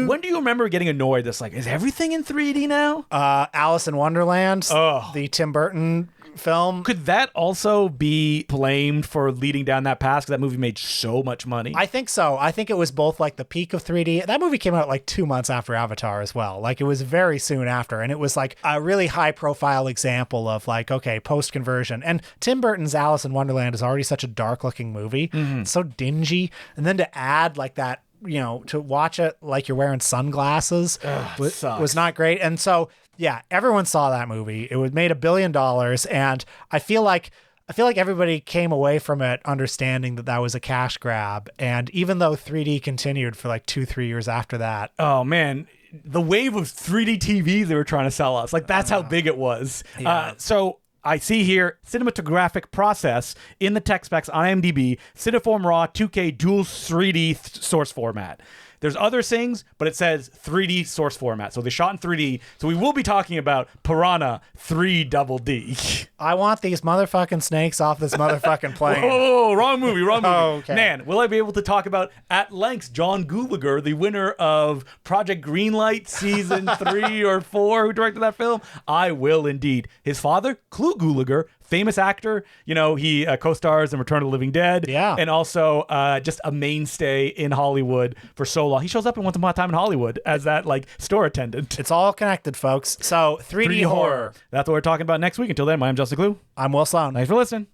When do you remember getting annoyed that's is everything in 3D now? Alice in Wonderland, Oh. the Tim Burton film. Could that also be blamed for leading down that path? Because that movie made so much money. I think so. I think it was both like the peak of 3D. That movie came out like 2 months after Avatar as well. Like it was very soon after. And it was like a really high profile example of like, okay, post conversion. And Tim Burton's Alice in Wonderland is already such a dark looking movie. It's so dingy. And then to add like that, to watch it like you're wearing sunglasses was not great. And so, yeah, everyone saw that movie. It was made $1 billion. And I feel like everybody came away from it understanding that was a cash grab. And even though 3D continued for like 2-3 years after that. Oh, man. The wave of 3D TVs they were trying to sell us. Like, that's how big it was. Yeah. So I see here, cinematographic process in the tech specs on IMDb, Cineform RAW 2K dual 3D source format. There's other things, but it says 3D source format. So they shot in 3D. So we will be talking about Piranha 3 Double D. I want these motherfucking snakes off this motherfucking plane. Oh, wrong movie. Oh, okay. Man, will I be able to talk about at length John Gulager, the winner of Project Greenlight season 3 or 4, who directed that film? I will indeed. His father, Clu Gulager, famous actor, he co-stars in Return of the Living Dead. Yeah. And also just a mainstay in Hollywood for so long. He shows up in Once Upon a Time in Hollywood as that store attendant. It's all connected, folks. So 3D horror. That's what we're talking about next week. Until then, I'm Justin Decloux. I'm Will Sloan. Thanks for listening.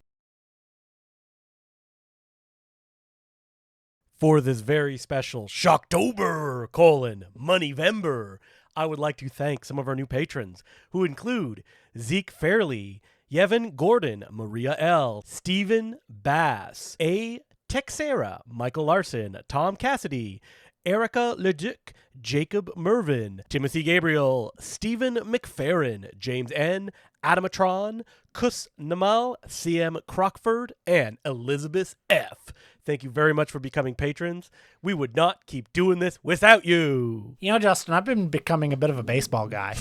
For this very special Shocktober, Moneyvember, I would like to thank some of our new patrons, who include Zeke Fairley, Yevon Gordon, Maria L., Stephen Bass, A. Texera, Michael Larson, Tom Cassidy, Erica Leduc, Jacob Mervin, Timothy Gabriel, Stephen McFerrin, James N., Adamatron, Kus Namal, CM Crockford, and Elizabeth F. Thank you very much for becoming patrons. We would not keep doing this without you. Justin, I've been becoming a bit of a baseball guy.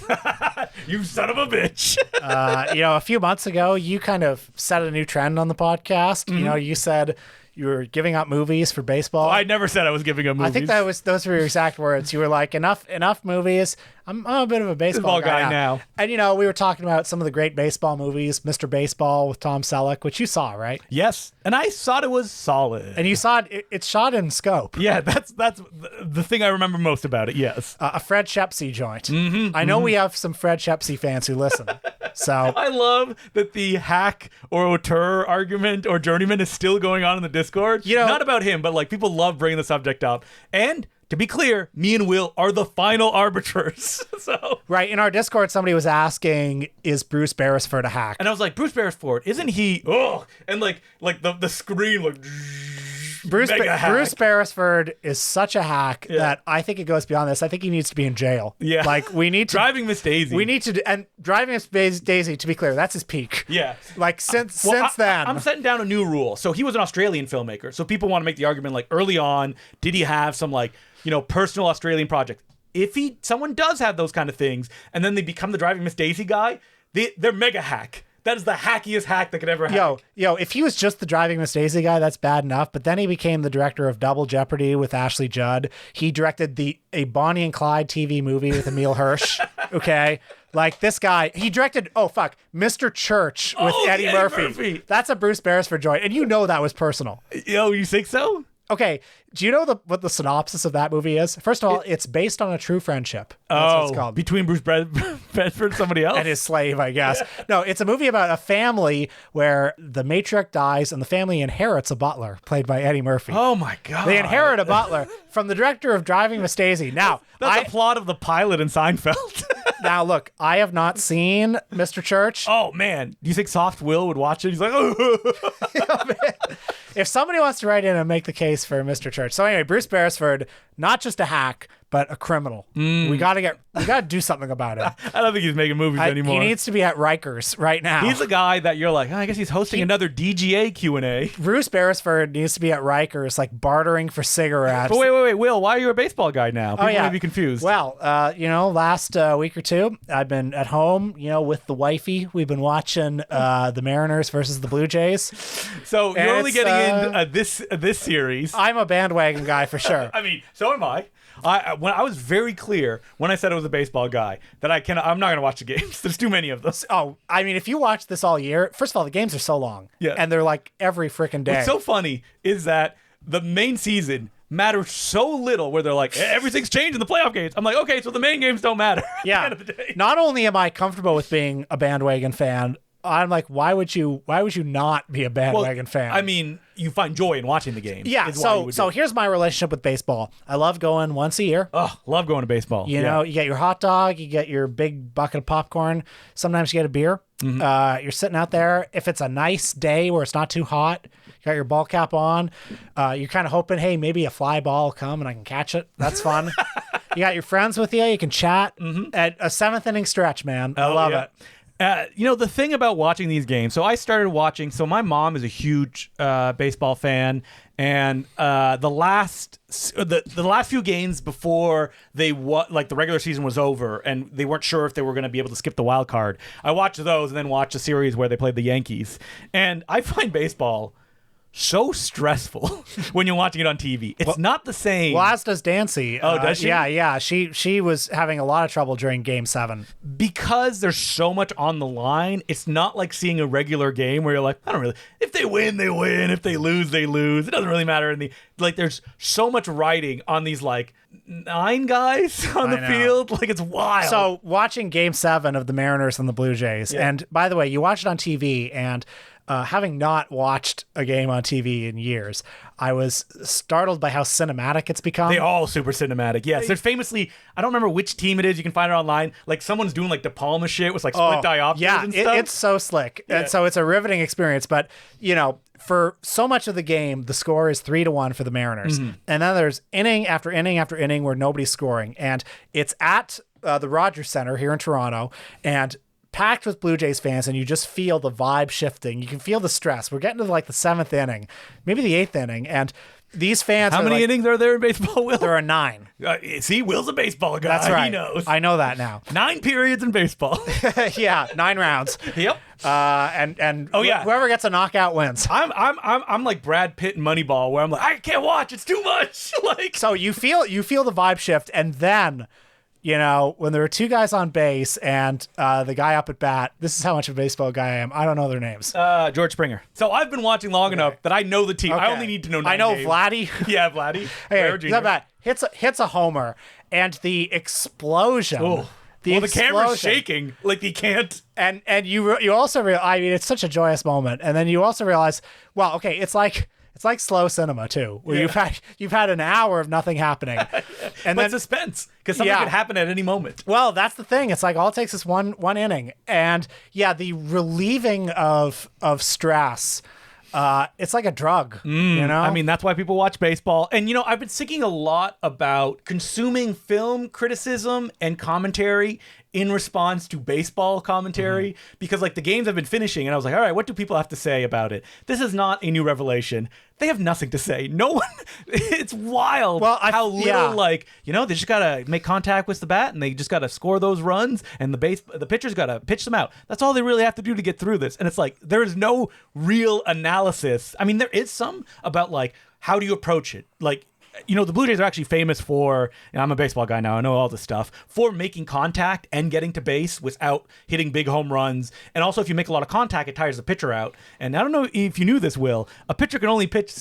You son of a bitch. A few months ago, you kind of set a new trend on the podcast. You said you were giving up movies for baseball. I never said I was giving up movies. I think those were your exact words. You were like, enough movies. I'm a bit of a baseball guy now. And we were talking about some of the great baseball movies, Mr. Baseball with Tom Selleck, which you saw, right? Yes, and I thought it was solid. And you saw it's shot in scope. Yeah, that's the thing I remember most about it. Yes, a Fred Shepsey joint. I know we have some Fred Shepsey fans who listen. So I love that the hack or auteur argument or journeyman is still going on in the Discord. Not about him, but like people love bringing the subject up. And to be clear, me and Will are the final arbiters. So right, in our Discord, somebody was asking, is Bruce Beresford a hack? And I was like, Bruce Beresford, isn't he? Oh, and like the screen like. Bruce Beresford is such a hack that I think it goes beyond this. I think he needs to be in jail. Yeah. Like we need to Driving Miss Daisy. We need to and Driving Miss Daisy, to be clear, that's his peak. Yeah. Like since then. I'm setting down a new rule. So he was an Australian filmmaker. So people want to make the argument like early on, did he have some personal Australian project? If someone does have those kind of things and then they become the Driving Miss Daisy guy, they're mega hack. That is the hackiest hack that could ever hack. Yo, if he was just the Driving Miss Daisy guy, that's bad enough. But then he became the director of Double Jeopardy with Ashley Judd. He directed a Bonnie and Clyde TV movie with Emile Hirsch. Okay. Like this guy, he directed, Mr. Church with Eddie Murphy. That's a Bruce Beresford joint. And that was personal. Yo, you think so? Okay, do you know what the synopsis of that movie is? First of all, it's based on a true friendship. That's what it's called. Between Bruce Beresford and somebody else? And his slave, I guess. Yeah. No, it's a movie about a family where the matriarch dies and the family inherits a butler, played by Eddie Murphy. Oh my God. They inherit a butler from the director of Driving Miss Daisy. Now, that's the plot of the pilot in Seinfeld. Now, look, I have not seen Mr. Church. Oh, man. Do you think Soft Will would watch it? He's like, oh. If somebody wants to write in and make the case for Mr. Church. So anyway, Bruce Beresford, not just a hack, but a criminal. We gotta do something about it. I don't think he's making movies anymore. He needs to be at Rikers right now. He's a guy that you're like, I guess he's hosting another DGA Q&A. Bruce Beresford needs to be at Rikers, like bartering for cigarettes. But wait, Will, why are you a baseball guy now? People may be confused. Well, last week or two, I've been at home, with the wifey. We've been watching the Mariners versus the Blue Jays. So you're only getting in this series. I'm a bandwagon guy for sure. I mean, so am I. When I was very clear when I said I was a baseball guy that I'm not going to watch the games. There's too many of them. Oh, I mean, if you watch this all year, first of all, the games are so long. Yeah. And they're like every freaking day. What's so funny is that the main season matters so little where they're like, everything's changed in the playoff games. I'm like, okay, so the main games don't matter at the end of the day. Not only am I comfortable with being a bandwagon fan, I'm like, why would you not be a bandwagon fan? I mean, you find joy in watching the game. Yeah, so here's my relationship with baseball. I love going once a year. Oh, love going to baseball. You know, you get your hot dog, you get your big bucket of popcorn. Sometimes you get a beer. Mm-hmm. You're sitting out there. If it's a nice day where it's not too hot, you got your ball cap on. You're kind of hoping, hey, maybe a fly ball will come and I can catch it. That's fun. You got your friends with you. You can chat. At a seventh inning stretch, man. I love it. The thing about watching these games, so I started watching, so my mom is a huge baseball fan, and the last few games before the regular season was over and they weren't sure if they were going to be able to skip the wild card, I watched those and then watched a series where they played the Yankees. And I find baseball so stressful when you're watching it on TV. It's not the same. Well, as does Dancy. Oh, does she? Yeah. She was having a lot of trouble during Game 7. Because there's so much on the line, it's not like seeing a regular game where you're like, I don't really, if they win, they win. If they lose, they lose. It doesn't really matter. There's so much riding on these 9 guys on the field. It's wild. So watching Game 7 of the Mariners and the Blue Jays, and by the way, you watch it on TV, and having not watched a game on TV in years, I was startled by how cinematic it's become. They're all super cinematic. Yes, there's famously, I don't remember which team it is. You can find it online. Someone's doing De Palma shit with split diopters and stuff. It's so slick. Yeah. And so it's a riveting experience. But, for so much of the game, the score is 3-1 for the Mariners. Mm-hmm. And then there's inning after inning after inning where nobody's scoring. And it's at the Rogers Center here in Toronto. And packed with Blue Jays fans, and you just feel the vibe shifting. You can feel the stress. We're getting to the 7th inning, maybe the 8th inning, and these fans. How many innings are there in baseball, Will? There are 9. See, Will's a baseball guy. That's right. He knows. I know that now. 9 periods in baseball. Yeah, 9 rounds. Yep. And whoever gets a knockout wins. I'm like Brad Pitt in Moneyball, where I'm like, I can't watch. It's too much. So you feel the vibe shift, and then. When there are 2 guys on base and the guy up at bat, this is how much of a baseball guy I am. I don't know their names. George Springer. So I've been watching long enough that I know the team. Okay. I only need to know 9 I know names. Vladdy. Yeah, Vladdy. Hey, he's up at hits a homer, and the explosion. Oh. The camera's shaking he can't. And you also realize, I mean, it's such a joyous moment. And then you also realize, well, okay, it's like slow cinema too, where you've had an hour of nothing happening, and then suspense because something could happen at any moment. Well, that's the thing. It's all it takes is one inning, and the relieving of stress. It's like a drug, I mean, that's why people watch baseball. And, I've been thinking a lot about consuming film criticism and commentary in response to baseball commentary, because the games have been finishing and I was like, all right, what do people have to say about it? This is not a new revelation. They have nothing to say. No one, it's wild how little, they just got to make contact with the bat and they just got to score those runs and the pitcher's got to pitch them out. That's all they really have to do to get through this. And it's there is no real analysis. I mean, there is some about how do you approach it? The Blue Jays are actually famous for, I'm a baseball guy now, I know all this stuff, for making contact and getting to base without hitting big home runs. And also, if you make a lot of contact, it tires the pitcher out. And I don't know if you knew this, Will, a pitcher can only pitch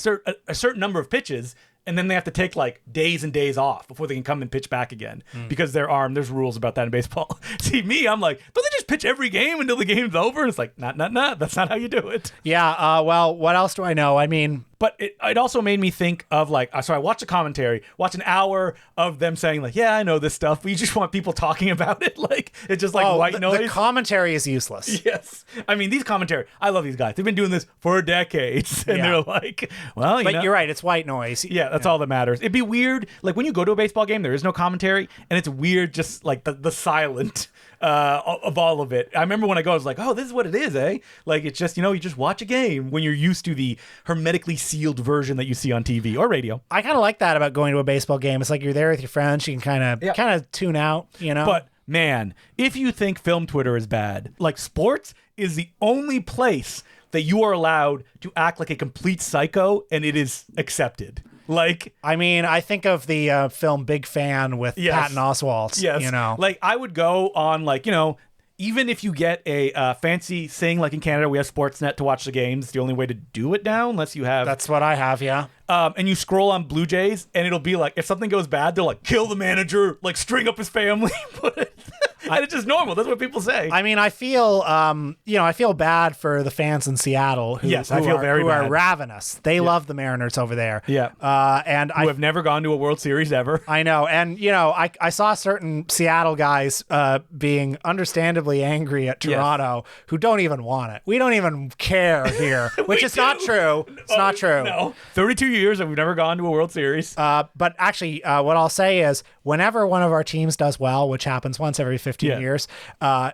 a certain number of pitches, and then they have to take days and days off before they can come and pitch back again because there's rules about that in baseball. See, me, I'm don't they just pitch every game until the game's over? And it's not. That's not how you do it. Yeah. Well, what else do I know? I mean, but it also made me think of so I watched the commentary, watch an hour of them saying yeah, I know this stuff, but you just want people talking about it. It's just white noise. The commentary is useless. Yes. I mean, these commentary, I love these guys. They've been doing this for decades. And they're well, but you're right. It's white noise. Yeah, that's all that matters. It'd be weird. When you go to a baseball game, there is no commentary, and it's weird just the silent of all of it. I remember when I go, I was like, oh, this is what it is, eh? It's just, you just watch a game when you're used to the hermetically sealed version that you see on TV or radio. I kind of like that about going to a baseball game. It's you're there with your friends. You can kind of tune out, But man, if you think film Twitter is bad, sports is the only place that you are allowed to act like a complete psycho and it is accepted. Like, I mean, I think of the film Big Fan with Yes. Patton Oswalt. yes, You know, like I would go on, like, even if you get a fancy thing, like in Canada, we have Sportsnet to watch the games. It's the only way to do it now, unless you have. that's what I have. Yeah. And you scroll on Blue Jays, and it'll be like, if something goes bad, they'll like kill the manager, like string up his family, and it's just normal. That's what people say. I mean, I feel, I feel bad for the fans in Seattle who, Yes, I feel very who are bad. ravenous. They love the Mariners over there. Yeah. And Who have never gone to a World Series ever. I know. And, I saw certain Seattle guys being understandably angry at Toronto who don't even want it. We don't even care here, which is not true. It's not true. No. 32 years and we've never gone to a World Series. But actually, what I'll say is whenever one of our teams does well, which happens once every 15 years,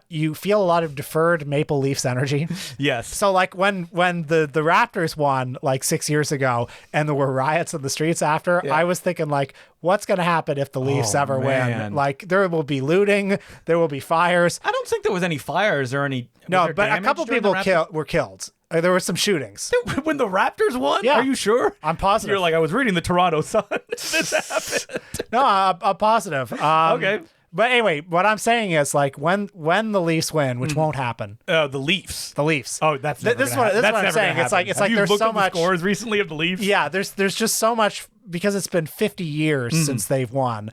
you feel a lot of deferred Maple Leafs energy. Yes. So like when the Raptors won like 6 years ago and there were riots in the streets after, I was thinking like, what's going to happen if the Leafs ever man. win? Like there will be looting, there will be fires. I don't think there was any fires or any. No, but a couple people were killed. There were some shootings. When the Raptors won? Yeah. Are you sure? I'm positive. You're like, I was reading the Toronto Sun. This happened. No, I'm positive. Okay. But anyway, what I'm saying is like when the Leafs win, which won't happen. The Leafs. The Leafs. Oh, that's never this is gonna what, this is happen. what I'm That's never saying. gonna It's like happen. Have you there's looked so at the much scores recently of the Leafs. Yeah, there's just so much because it's been 50 years since they've won,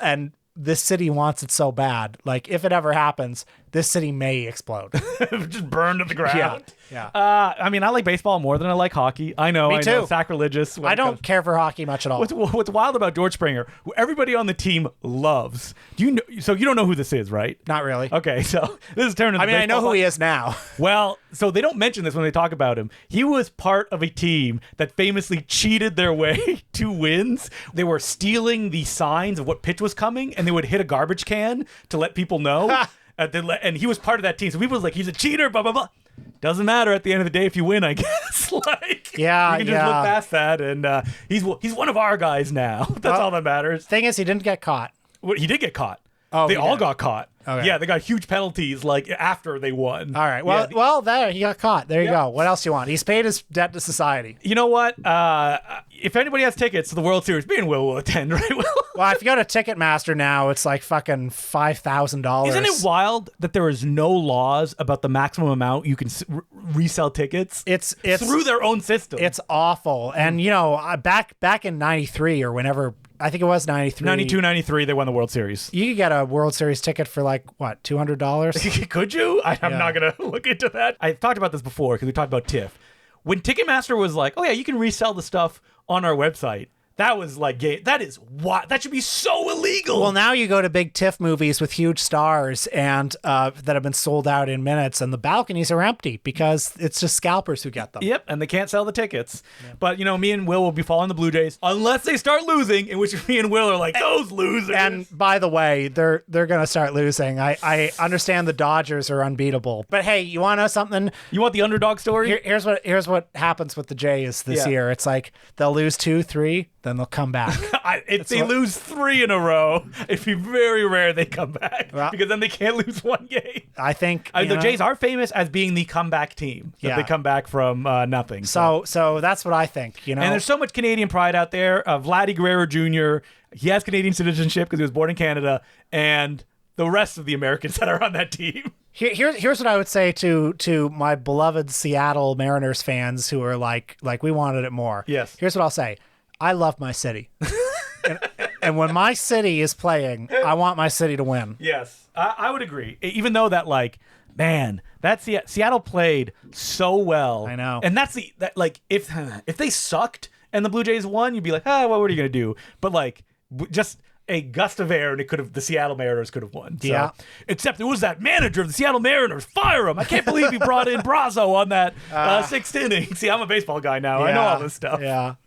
and this city wants it so bad. Like if it ever happens, this city may explode. Just burned to the ground. Yeah. I mean, I like baseball more than I like hockey. I know. Me I know, too. sacrilegious. when I it don't comes- care for hockey much at all. What's wild about George Springer, who everybody on the team loves. Do you know? So you don't know who this is, right? Not really. Okay, so this is turning. I mean, I know who he is now. Well, so they don't mention this when they talk about him. He was part of a team that famously cheated their way to wins. They were stealing the signs of what pitch was coming, and they would hit a garbage can to let people know. And he was part of that team. So people was like, he's a cheater, blah, blah, blah. Doesn't matter at the end of the day if you win, I guess. Like, Yeah, you can just look past that, and he's one of our guys now. That's all that matters. Thing is, he didn't get caught. Well, he did get caught. Oh, they he all did. got caught. Okay. Yeah, they got huge penalties like after they won. All right. Well, Yeah, there he got caught. There you go. What else do you want? He's paid his debt to society. you know what? If anybody has tickets to the World Series, me and Will attend, right, Will? Well, if you go to Ticketmaster now, it's like fucking $5,000. Isn't it wild that there is no laws about the maximum amount you can resell tickets? It's through their own system. It's awful. And back in '93 or whenever, I think it was '93. 92, 93, they won the World Series. You could get a World Series ticket for like what, $200? Could you? I'm not going to look into that. I've talked about this before because we talked about TIFF. When Ticketmaster was like, oh yeah, you can resell the stuff on our website. That was like, that is what? That should be so illegal. Well, now you go to big TIFF movies with huge stars and that have been sold out in minutes, and the balconies are empty because it's just scalpers who get them. Yep, and they can't sell the tickets. Yeah. But, me and Will be following the Blue Jays unless they start losing, in which me and Will are like, those losers. And by the way, they're going to start losing. I understand the Dodgers are unbeatable. But hey, you want to know something? You want the underdog story? Here's what happens with the Jays this year. It's like they'll lose 2, 3, then they'll come back. If they lose 3 in a row, it'd be very rare they come back because then they can't lose one game. I think the Jays are famous as being the comeback team. That they come back from nothing. So that's what I think. And there's so much Canadian pride out there. Vladdy Guerrero Jr., he has Canadian citizenship because he was born in Canada, and the rest of the Americans that are on that team. Here's what I would say to my beloved Seattle Mariners fans who are like we wanted it more. Yes. Here's what I'll say. I love my city. and when my city is playing, I want my city to win. Yes, I would agree. Even though that, man, Seattle played so well. I know. And if they sucked and the Blue Jays won, you'd be like, what were you going to do? But just a gust of air and the Seattle Mariners could have won. So, yeah. Except it was that manager of the Seattle Mariners. Fire him. I can't believe he brought in Brazo on that 6th inning. See, I'm a baseball guy now. I know all this stuff. Yeah.